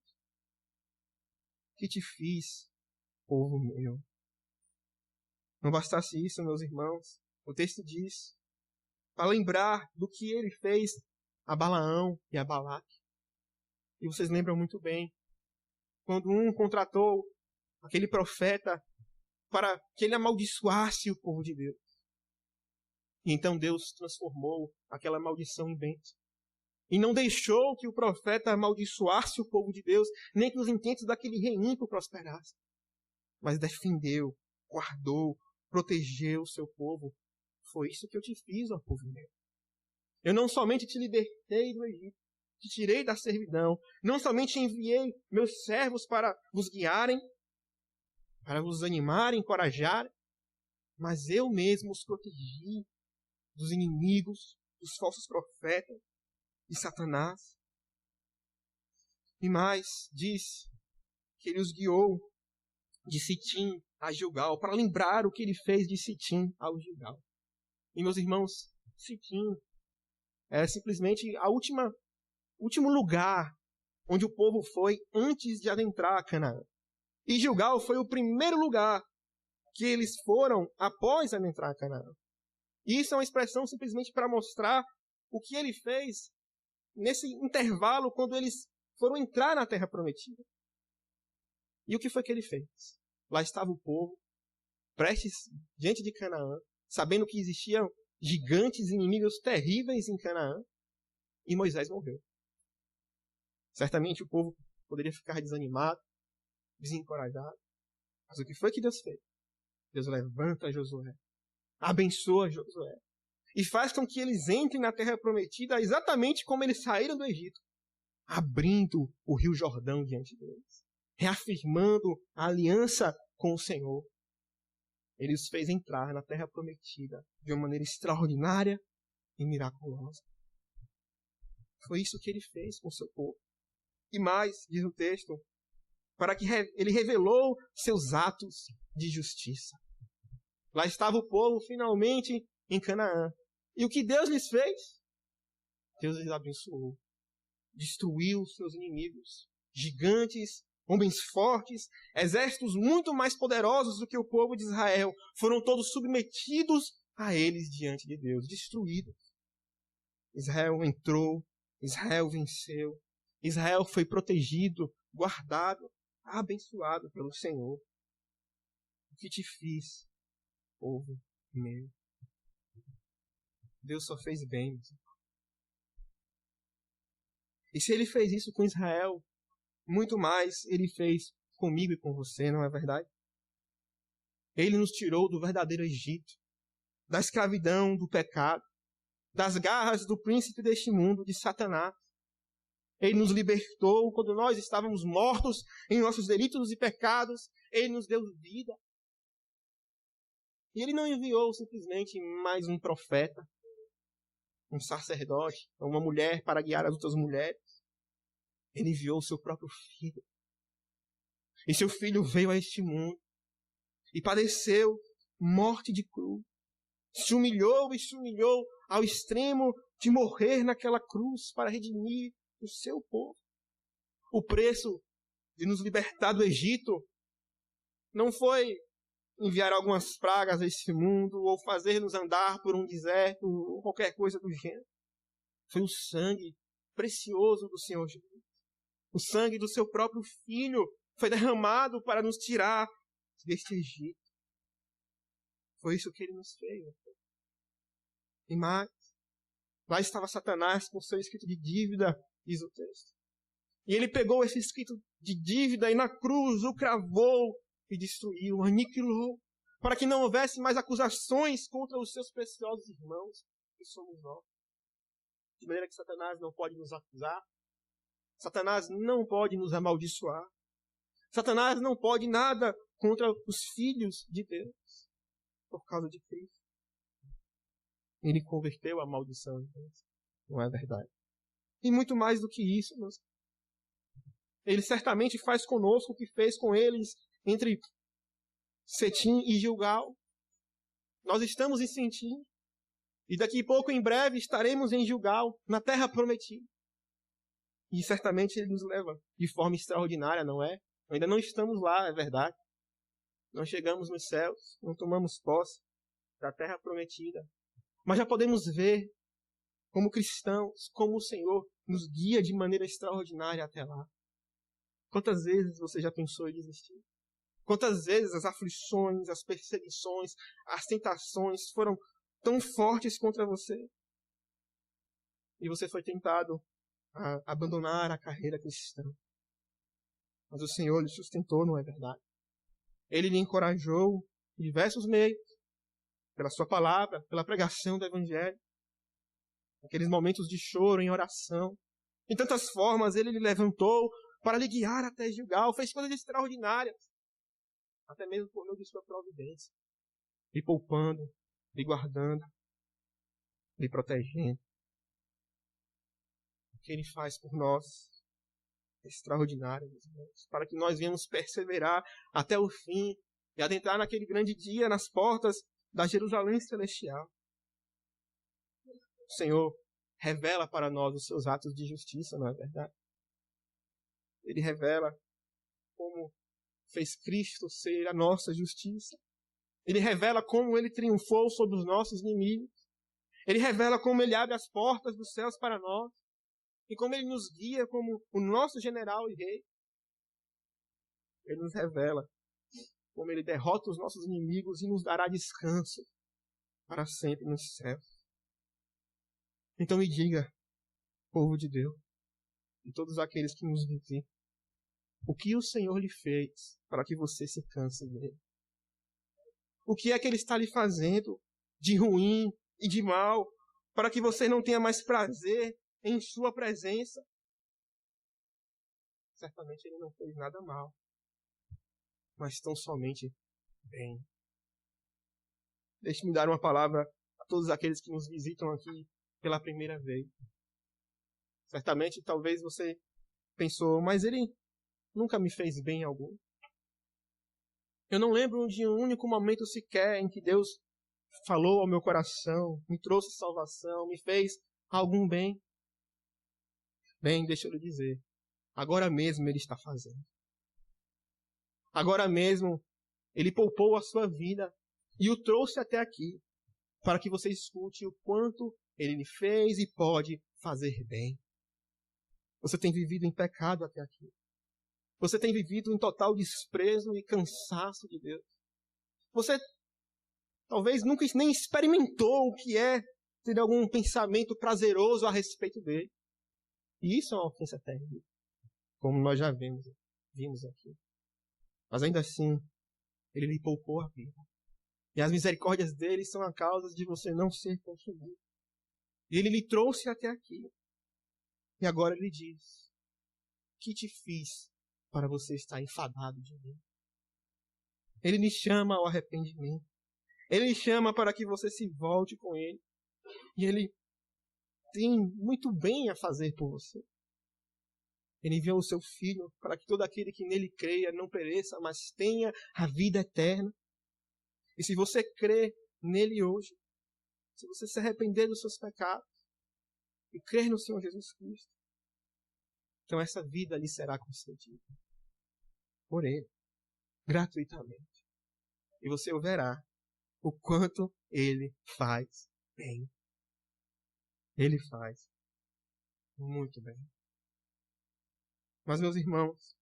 Que te fiz, povo meu? Não bastasse isso, meus irmãos, o texto diz, para lembrar do que ele fez a Balaão e a Balaque. E vocês lembram muito bem, quando um contratou aquele profeta para que ele amaldiçoasse o povo de Deus. E então Deus transformou aquela maldição em bênção. E não deixou que o profeta amaldiçoasse o povo de Deus, nem que os intentos daquele rei ímpio prosperassem. Mas defendeu, guardou, protegeu o seu povo. Foi isso que eu te fiz, ó povo meu. Eu não somente te libertei do Egito, te tirei da servidão, não somente enviei meus servos para vos guiarem, para vos animarem, encorajarem, mas eu mesmo os protegi dos inimigos, dos falsos profetas, de Satanás. E mais, diz que ele os guiou de Sitim a Gilgal, para lembrar o que ele fez de Sitim ao Gilgal. E meus irmãos, Sitim é simplesmente último lugar onde o povo foi antes de adentrar a Canaã. E Gilgal foi o primeiro lugar que eles foram após adentrar a Canaã. E isso é uma expressão simplesmente para mostrar o que ele fez nesse intervalo quando eles foram entrar na terra prometida. E o que foi que ele fez? Lá estava o povo, prestes diante de Canaã, sabendo que existiam gigantes inimigos terríveis em Canaã, e Moisés morreu. Certamente o povo poderia ficar desanimado, desencorajado. Mas o que foi que Deus fez? Deus levanta Josué, abençoa Josué, e faz com que eles entrem na terra prometida exatamente como eles saíram do Egito, abrindo o rio Jordão diante deles, reafirmando a aliança com o Senhor. Ele os fez entrar na terra prometida de uma maneira extraordinária e miraculosa. Foi isso que ele fez com o seu povo. E mais, diz o texto, para que ele revelou seus atos de justiça. Lá estava o povo finalmente em Canaã. E o que Deus lhes fez? Deus lhes abençoou. Destruiu os seus inimigos, gigantes, homens fortes, exércitos muito mais poderosos do que o povo de Israel. Foram todos submetidos a eles diante de Deus, destruídos. Israel entrou, Israel venceu, Israel foi protegido, guardado, abençoado pelo Senhor. O que te fiz, povo meu? Deus só fez bem. E se ele fez isso com Israel, muito mais ele fez comigo e com você, não é verdade? Ele nos tirou do verdadeiro Egito, da escravidão, do pecado, das garras do príncipe deste mundo, de Satanás. Ele nos libertou quando nós estávamos mortos em nossos delitos e pecados. Ele nos deu vida. E ele não enviou simplesmente mais um profeta, um sacerdote, uma mulher para guiar as outras mulheres. Ele enviou o seu próprio filho. E seu filho veio a este mundo e padeceu morte de cruz. Se humilhou e se humilhou ao extremo de morrer naquela cruz para redimir o seu povo. O preço de nos libertar do Egito não foi enviar algumas pragas a esse mundo ou fazer-nos andar por um deserto ou qualquer coisa do gênero. Foi o sangue precioso do Senhor Jesus. O sangue do seu próprio Filho foi derramado para nos tirar deste Egito. Foi isso que ele nos fez. E mais, lá estava Satanás com seu escrito de dívida, diz o texto. E ele pegou esse escrito de dívida e na cruz o cravou e destruiu, aniquilou, para que não houvesse mais acusações contra os seus preciosos irmãos, que somos nós. De maneira que Satanás não pode nos acusar, Satanás não pode nos amaldiçoar, Satanás não pode nada contra os filhos de Deus, por causa de Cristo. Ele converteu a maldição em Deus. Não é verdade? E muito mais do que isso, meus. Ele certamente faz conosco o que fez com eles entre Cetim e Gilgal. Nós estamos em Cetim e daqui a pouco, em breve, estaremos em Gilgal, na terra prometida. E certamente ele nos leva de forma extraordinária, não é? Ainda não estamos lá, é verdade. Não chegamos nos céus, não tomamos posse da terra prometida. Mas já podemos ver, como cristãos, como o Senhor nos guia de maneira extraordinária até lá. Quantas vezes você já pensou em desistir? Quantas vezes as aflições, as perseguições, as tentações foram tão fortes contra você? E você foi tentado a abandonar a carreira cristã. Mas o Senhor lhe sustentou, não é verdade? Ele lhe encorajou em diversos meios, pela sua palavra, pela pregação do Evangelho, naqueles momentos de choro, em oração. Em tantas formas, ele lhe levantou para lhe guiar até Gilgal, fez coisas extraordinárias, até mesmo por meio de sua providência, lhe poupando, lhe guardando, lhe protegendo. O que ele faz por nós é extraordinário, meus irmãos, para que nós venhamos perseverar até o fim e adentrar naquele grande dia nas portas da Jerusalém Celestial. O Senhor revela para nós os seus atos de justiça, não é verdade? Ele revela como fez Cristo ser a nossa justiça. Ele revela como ele triunfou sobre os nossos inimigos. Ele revela como ele abre as portas dos céus para nós. E como ele nos guia como o nosso general e rei. Ele nos revela como ele derrota os nossos inimigos e nos dará descanso para sempre nos céus. Então me diga, povo de Deus, e todos aqueles que nos visitam, o que o Senhor lhe fez para que você se canse dele? O que é que ele está lhe fazendo de ruim e de mal para que você não tenha mais prazer em sua presença? Certamente ele não fez nada mal, mas tão somente bem. Deixe-me dar uma palavra a todos aqueles que nos visitam aqui pela primeira vez. Certamente, talvez você pensou, mas ele nunca me fez bem algum. Eu não lembro de um único momento sequer em que Deus falou ao meu coração, me trouxe salvação, me fez algum bem. Bem, deixa eu lhe dizer, agora mesmo ele está fazendo. Agora mesmo ele poupou a sua vida e o trouxe até aqui para que você escute o quanto ele lhe fez e pode fazer bem. Você tem vivido em pecado até aqui. Você tem vivido em total desprezo e cansaço de Deus. Você talvez nunca nem experimentou o que é ter algum pensamento prazeroso a respeito dele. E isso é uma ofensa terrível, como nós já vimos aqui. Mas ainda assim, ele lhe poupou a vida. E as misericórdias dele são a causa de você não ser consumido. E ele lhe trouxe até aqui. E agora ele diz, que te fiz para você estar enfadado de mim? Ele lhe chama ao arrependimento. Ele lhe chama para que você se volte com ele. E ele tem muito bem a fazer por você. Ele enviou o seu Filho para que todo aquele que nele creia não pereça, mas tenha a vida eterna. E se você crê nele hoje, se você se arrepender dos seus pecados e crer no Senhor Jesus Cristo, então essa vida lhe será concedida por ele, gratuitamente. E você o verá o quanto ele faz bem. Ele faz Muito bem. Mas, meus irmãos,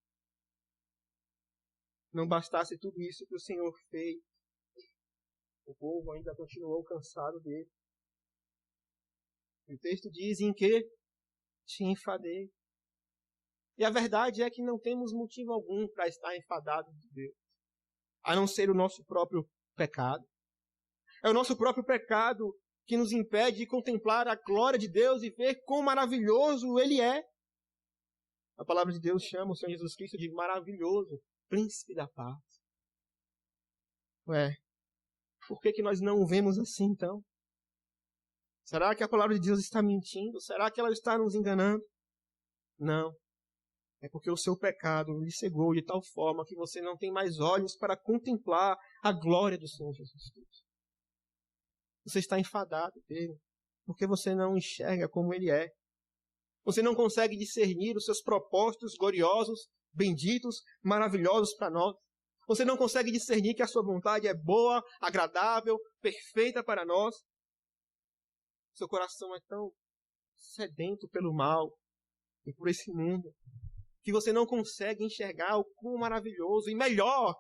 não bastasse tudo isso que o Senhor fez, o povo ainda continuou cansado dele. O texto diz em que te enfadei. E a verdade é que não temos motivo algum para estar enfadados de Deus, a não ser o nosso próprio pecado. É o nosso próprio pecado que nos impede de contemplar a glória de Deus e ver quão maravilhoso Ele é. A palavra de Deus chama o Senhor Jesus Cristo de maravilhoso, príncipe da paz. Por que nós não o vemos assim então? Será que a palavra de Deus está mentindo? Será que ela está nos enganando? Não. É porque o seu pecado lhe cegou de tal forma que você não tem mais olhos para contemplar a glória do Senhor Jesus Cristo. Você está enfadado dele, porque você não enxerga como ele é. Você não consegue discernir os seus propósitos gloriosos, benditos, maravilhosos para nós. Você não consegue discernir que a sua vontade é boa, agradável, perfeita para nós. Seu coração é tão sedento pelo mal e por esse mundo, que você não consegue enxergar o quão maravilhoso e melhor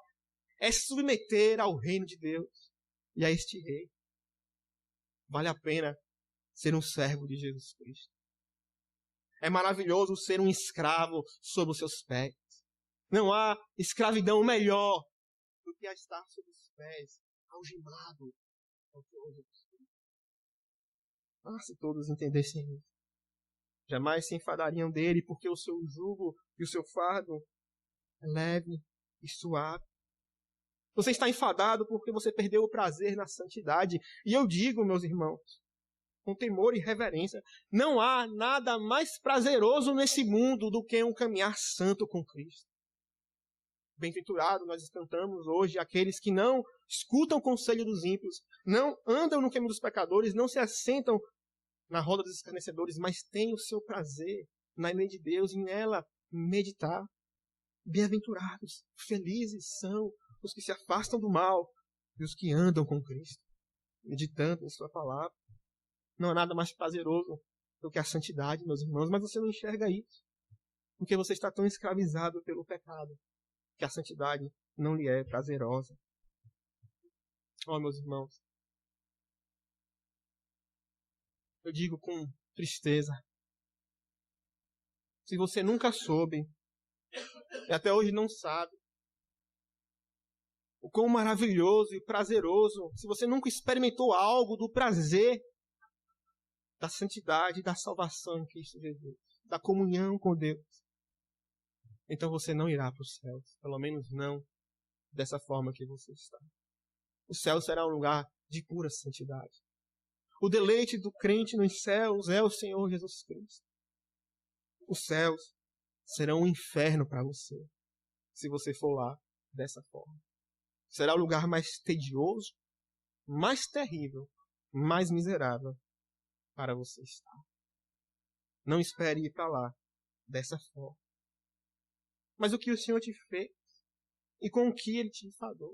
é se submeter ao reino de Deus e a este rei. Vale a pena ser um servo de Jesus Cristo. É maravilhoso ser um escravo sob os seus pés. Não há escravidão melhor do que a estar sob os pés, algemado ao Senhor Jesus Cristo. Ah, se todos entendessem isso, jamais se enfadariam dele, porque o seu jugo e o seu fardo é leve e suave. Você está enfadado porque você perdeu o prazer na santidade. E eu digo, meus irmãos, com temor e reverência, não há nada mais prazeroso nesse mundo do que um caminhar santo com Cristo. Bem-aventurado, nós cantamos hoje, aqueles que não escutam o conselho dos ímpios, não andam no caminho dos pecadores, não se assentam na roda dos escarnecedores, mas têm o seu prazer na lei de Deus e nela meditar. Bem-aventurados, felizes são os que se afastam do mal e os que andam com Cristo, meditando em sua palavra. Não há nada mais prazeroso do que a santidade, meus irmãos, mas você não enxerga isso, porque você está tão escravizado pelo pecado, que a santidade não lhe é prazerosa. Oh, meus irmãos, eu digo com tristeza, se você nunca soube, e até hoje não sabe, o quão maravilhoso e prazeroso, se você nunca experimentou algo do prazer da santidade, da salvação em Cristo Jesus, da comunhão com Deus, então você não irá para os céus, pelo menos não dessa forma que você está. O céu será um lugar de pura santidade. O deleite do crente nos céus é o Senhor Jesus Cristo. Os céus serão um inferno para você, se você for lá dessa forma. Será o lugar mais tedioso, mais terrível, mais miserável para você estar. Não espere ir para lá dessa forma. Mas o que o Senhor te fez e com o que Ele te enfadou?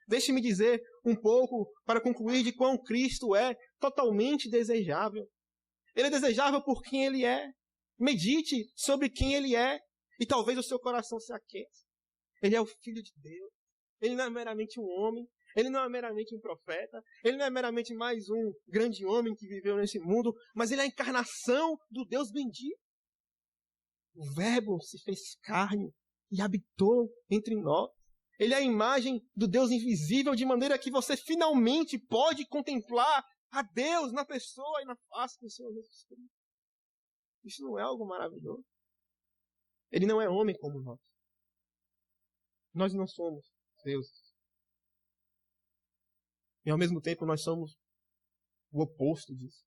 Deixe-me dizer um pouco para concluir de quão Cristo é totalmente desejável. Ele é desejável por quem Ele é. Medite sobre quem Ele é e talvez o seu coração se aqueça. Ele é o Filho de Deus. Ele não é meramente um homem. Ele não é meramente um profeta. Ele não é meramente mais um grande homem que viveu nesse mundo. Mas Ele é a encarnação do Deus bendito. O Verbo se fez carne e habitou entre nós. Ele é a imagem do Deus invisível, de maneira que você finalmente pode contemplar a Deus na pessoa e na face do Senhor Jesus Cristo. Isso não é algo maravilhoso? Ele não é homem como nós. Nós não somos deuses. E ao mesmo tempo nós somos o oposto disso.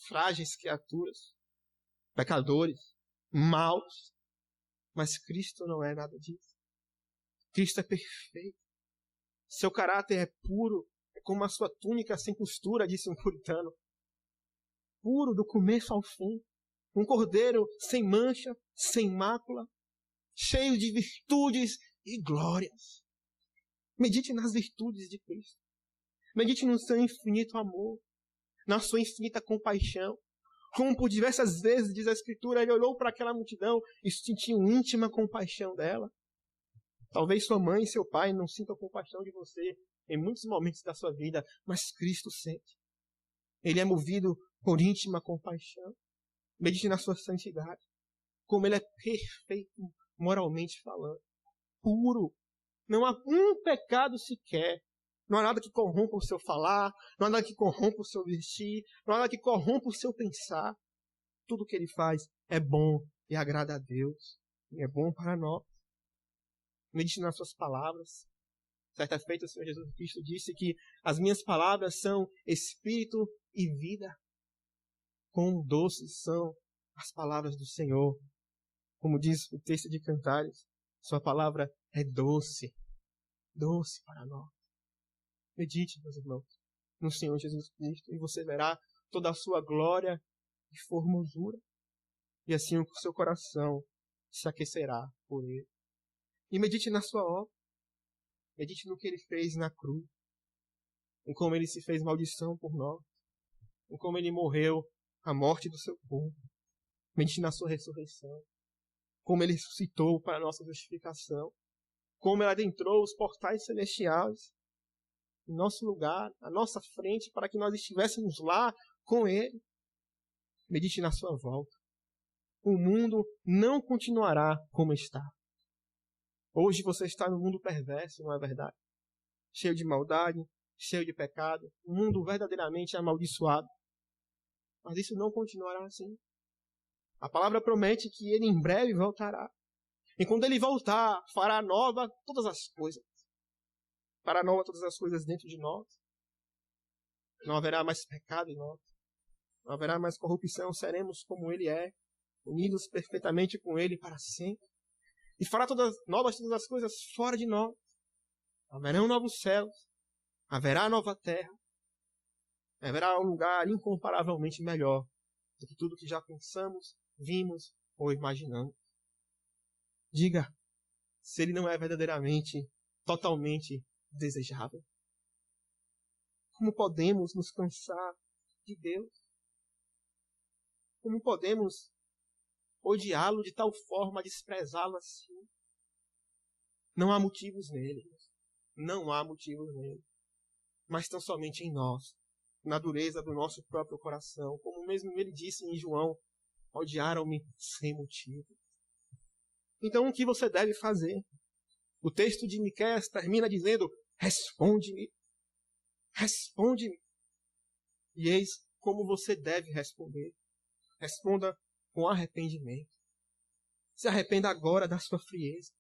Frágeis criaturas, pecadores, maus. Mas Cristo não é nada disso. Cristo é perfeito. Seu caráter é puro, é como a sua túnica sem costura, disse um puritano. Puro do começo ao fim. Um cordeiro sem mancha, sem mácula, cheio de virtudes e glórias. Medite nas virtudes de Cristo. Medite no seu infinito amor, na sua infinita compaixão. Como por diversas vezes, diz a Escritura, ele olhou para aquela multidão e sentiu íntima compaixão dela. Talvez sua mãe e seu pai não sintam compaixão de você em muitos momentos da sua vida, mas Cristo sente. Ele é movido por íntima compaixão. Medite na sua santidade. Como ele é perfeito, moralmente falando. Puro. Não há um pecado sequer. Não há nada que corrompa o seu falar. Não há nada que corrompa o seu vestir. Não há nada que corrompa o seu pensar. Tudo que ele faz é bom e agrada a Deus. E é bom para nós. Medite nas suas palavras. Certa feita, o Senhor Jesus Cristo disse que as minhas palavras são espírito e vida. Quão doces são as palavras do Senhor. Como diz o texto de Cantares, sua palavra é doce. Doce para nós. Medite, meus irmãos, no Senhor Jesus Cristo e você verá toda a sua glória e formosura. E assim o seu coração se aquecerá por ele. E medite na sua obra. Medite no que ele fez na cruz. Em como ele se fez maldição por nós. Em como ele morreu a morte do seu povo. Medite na sua ressurreição. Como ele ressuscitou para a nossa justificação. Como ele adentrou os portais celestiais em nosso lugar, à nossa frente, para que nós estivéssemos lá com ele. Medite na sua volta. O mundo não continuará como está. Hoje você está no mundo perverso, não é verdade? Cheio de maldade, cheio de pecado, um mundo verdadeiramente amaldiçoado. Mas isso não continuará assim. A palavra promete que ele em breve voltará. E quando ele voltar, fará nova todas as coisas. Fará nova todas as coisas dentro de nós. Não haverá mais pecado em nós. Não haverá mais corrupção. Seremos como ele é, unidos perfeitamente com ele para sempre. E fará novas todas as coisas fora de nós. Haverão novos céus. Haverá nova terra. Haverá um lugar incomparavelmente melhor do que tudo que já pensamos, vimos ou imaginamos. Diga se ele não é verdadeiramente, totalmente desejável. Como podemos nos cansar de Deus? Como podemos odiá-lo de tal forma, desprezá-lo assim? Não há motivos nele. Não há motivos nele. Mas tão somente em nós. Na dureza do nosso próprio coração. Como mesmo ele disse em João, odiaram-me sem motivo. Então o que você deve fazer? O texto de Miqueias termina dizendo, responde-me. Responde-me. E eis como você deve responder. Responda com arrependimento. Se arrependa agora da sua frieza,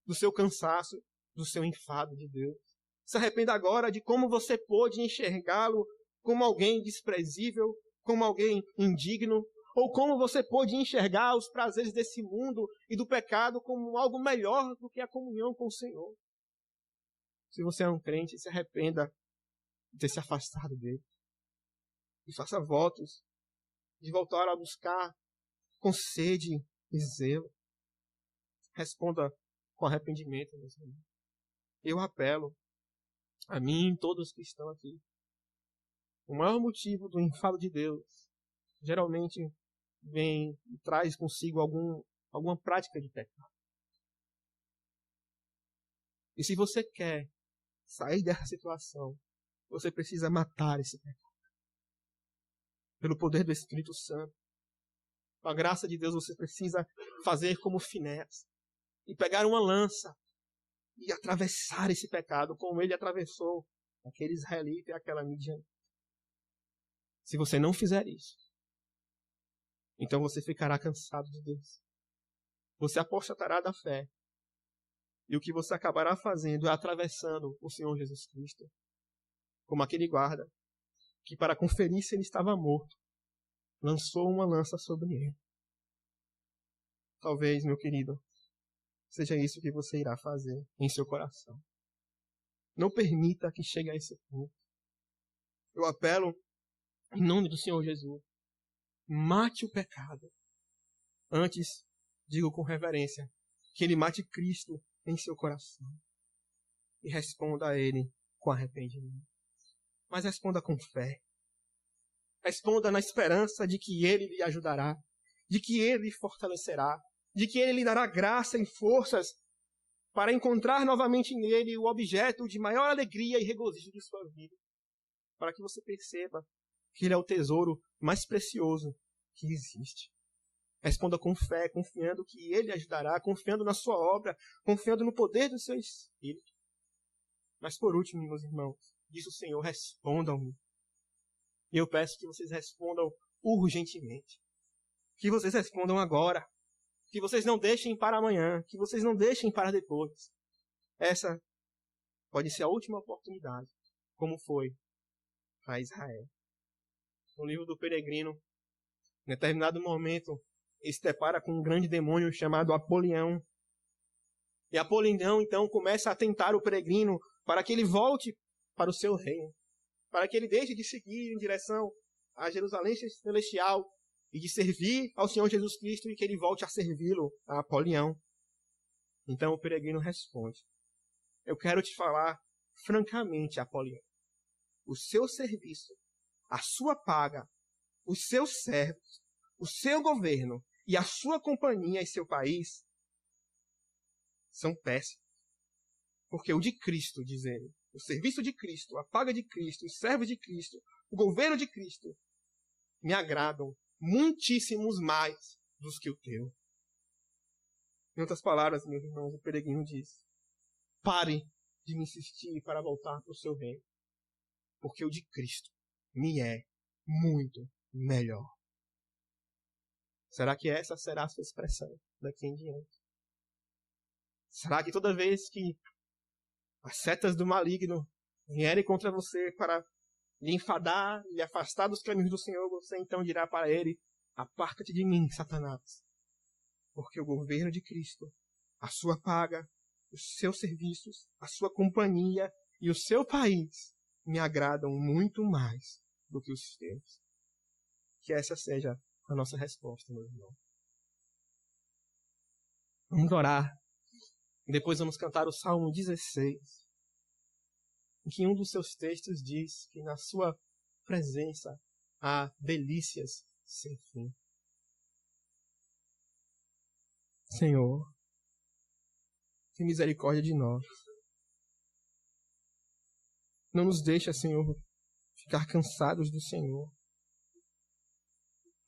do seu cansaço, do seu enfado de Deus. Se arrependa agora de como você pôde enxergá-lo como alguém desprezível, como alguém indigno, ou como você pôde enxergar os prazeres desse mundo e do pecado como algo melhor do que a comunhão com o Senhor. Se você é um crente, se arrependa de ter se afastado dele. E faça votos de voltar a buscar com sede e zelo. Responda com arrependimento, meus irmãos. Eu apelo a mim e todos que estão aqui. O maior motivo do enfado de Deus geralmente vem e traz consigo alguma prática de pecado. E se você quer sair dessa situação, você precisa matar esse pecado. Pelo poder do Espírito Santo. Com a graça de Deus, você precisa fazer como Finéias e pegar uma lança e atravessar esse pecado, como ele atravessou aquele israelita e aquela midianita. Se você não fizer isso, então você ficará cansado de Deus. Você apostatará da fé. E o que você acabará fazendo é atravessando o Senhor Jesus Cristo, como aquele guarda, que para conferir se ele estava morto, lançou uma lança sobre ele. Talvez, meu querido, seja isso que você irá fazer em seu coração. Não permita que chegue a esse ponto. Eu apelo em nome do Senhor Jesus. Mate o pecado. Antes, digo com reverência, que ele mate Cristo em seu coração. E responda a ele com arrependimento. Mas responda com fé. Responda na esperança de que Ele lhe ajudará, de que Ele lhe fortalecerá, de que Ele lhe dará graça e forças para encontrar novamente nele o objeto de maior alegria e regozijo de sua vida. Para que você perceba que Ele é o tesouro mais precioso que existe. Responda com fé, confiando que Ele ajudará, confiando na sua obra, confiando no poder do seu Espírito. Mas por último, meus irmãos, diz o Senhor, respondam-me. E eu peço que vocês respondam urgentemente. Que vocês respondam agora. Que vocês não deixem para amanhã. Que vocês não deixem para depois. Essa pode ser a última oportunidade, como foi para Israel. No livro do Peregrino, em determinado momento, ele se depara com um grande demônio chamado Apolião. E Apolião, então, começa a tentar o peregrino para que ele volte para o seu reino. Para que ele deixe de seguir em direção a Jerusalém celestial e de servir ao Senhor Jesus Cristo e que ele volte a servi-lo, a Apolião. Então o peregrino responde: eu quero te falar francamente, Apolião. O seu serviço, a sua paga, os seus servos, o seu governo e a sua companhia em seu país são péssimos. Porque o de Cristo, diz ele, o serviço de Cristo, a paga de Cristo, os servos de Cristo, o governo de Cristo, me agradam muitíssimos mais dos que o teu. Em outras palavras, meus irmãos, o peregrino diz: pare de me insistir para voltar para o seu reino, porque o de Cristo me é muito melhor. Será que essa será a sua expressão daqui em diante? Será que toda vez que as setas do maligno vierem contra você para lhe enfadar, lhe afastar dos caminhos do Senhor, você então dirá para ele: aparta-te de mim, Satanás, porque o governo de Cristo, a sua paga, os seus serviços, a sua companhia e o seu país me agradam muito mais do que os teus. Que essa seja a nossa resposta, meu irmão. Vamos orar. E depois vamos cantar o Salmo 16, em que um dos seus textos diz que na sua presença há delícias sem fim. Senhor, tem misericórdia de nós. Não nos deixa, Senhor, ficar cansados do Senhor,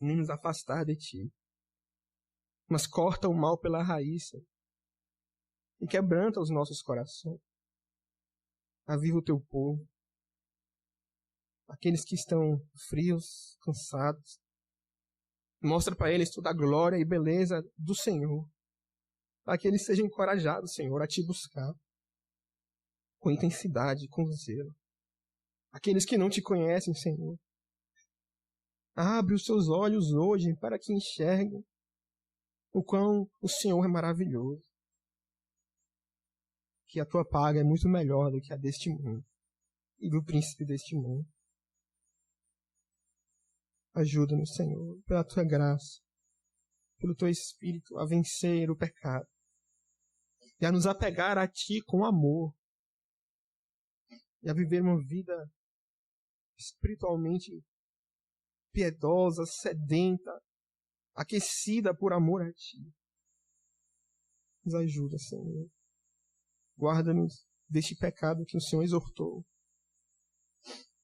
nem nos afastar de Ti. Mas corta o mal pela raiz, Senhor, e quebranta os nossos corações. Aviva o Teu povo, aqueles que estão frios, cansados. Mostra para eles toda a glória e beleza do Senhor, para que eles sejam encorajados, Senhor, a Te buscar com intensidade, com zelo. Aqueles que não Te conhecem, Senhor, abre os seus olhos hoje para que enxerguem o quão o Senhor é maravilhoso. Que a Tua paga é muito melhor do que a deste mundo e do príncipe deste mundo. Ajuda-nos, Senhor, pela Tua graça, pelo Teu Espírito, a vencer o pecado e a nos apegar a Ti com amor e a viver uma vida espiritualmente piedosa, sedenta, aquecida por amor a Ti. Nos ajuda, Senhor. Guarda-nos deste pecado que o Senhor exortou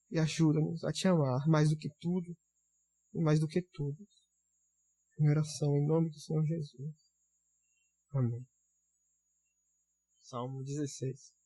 e ajuda-nos a Te amar mais do que tudo e mais do que todos. Em oração, em nome do Senhor Jesus. Amém. Salmo 16.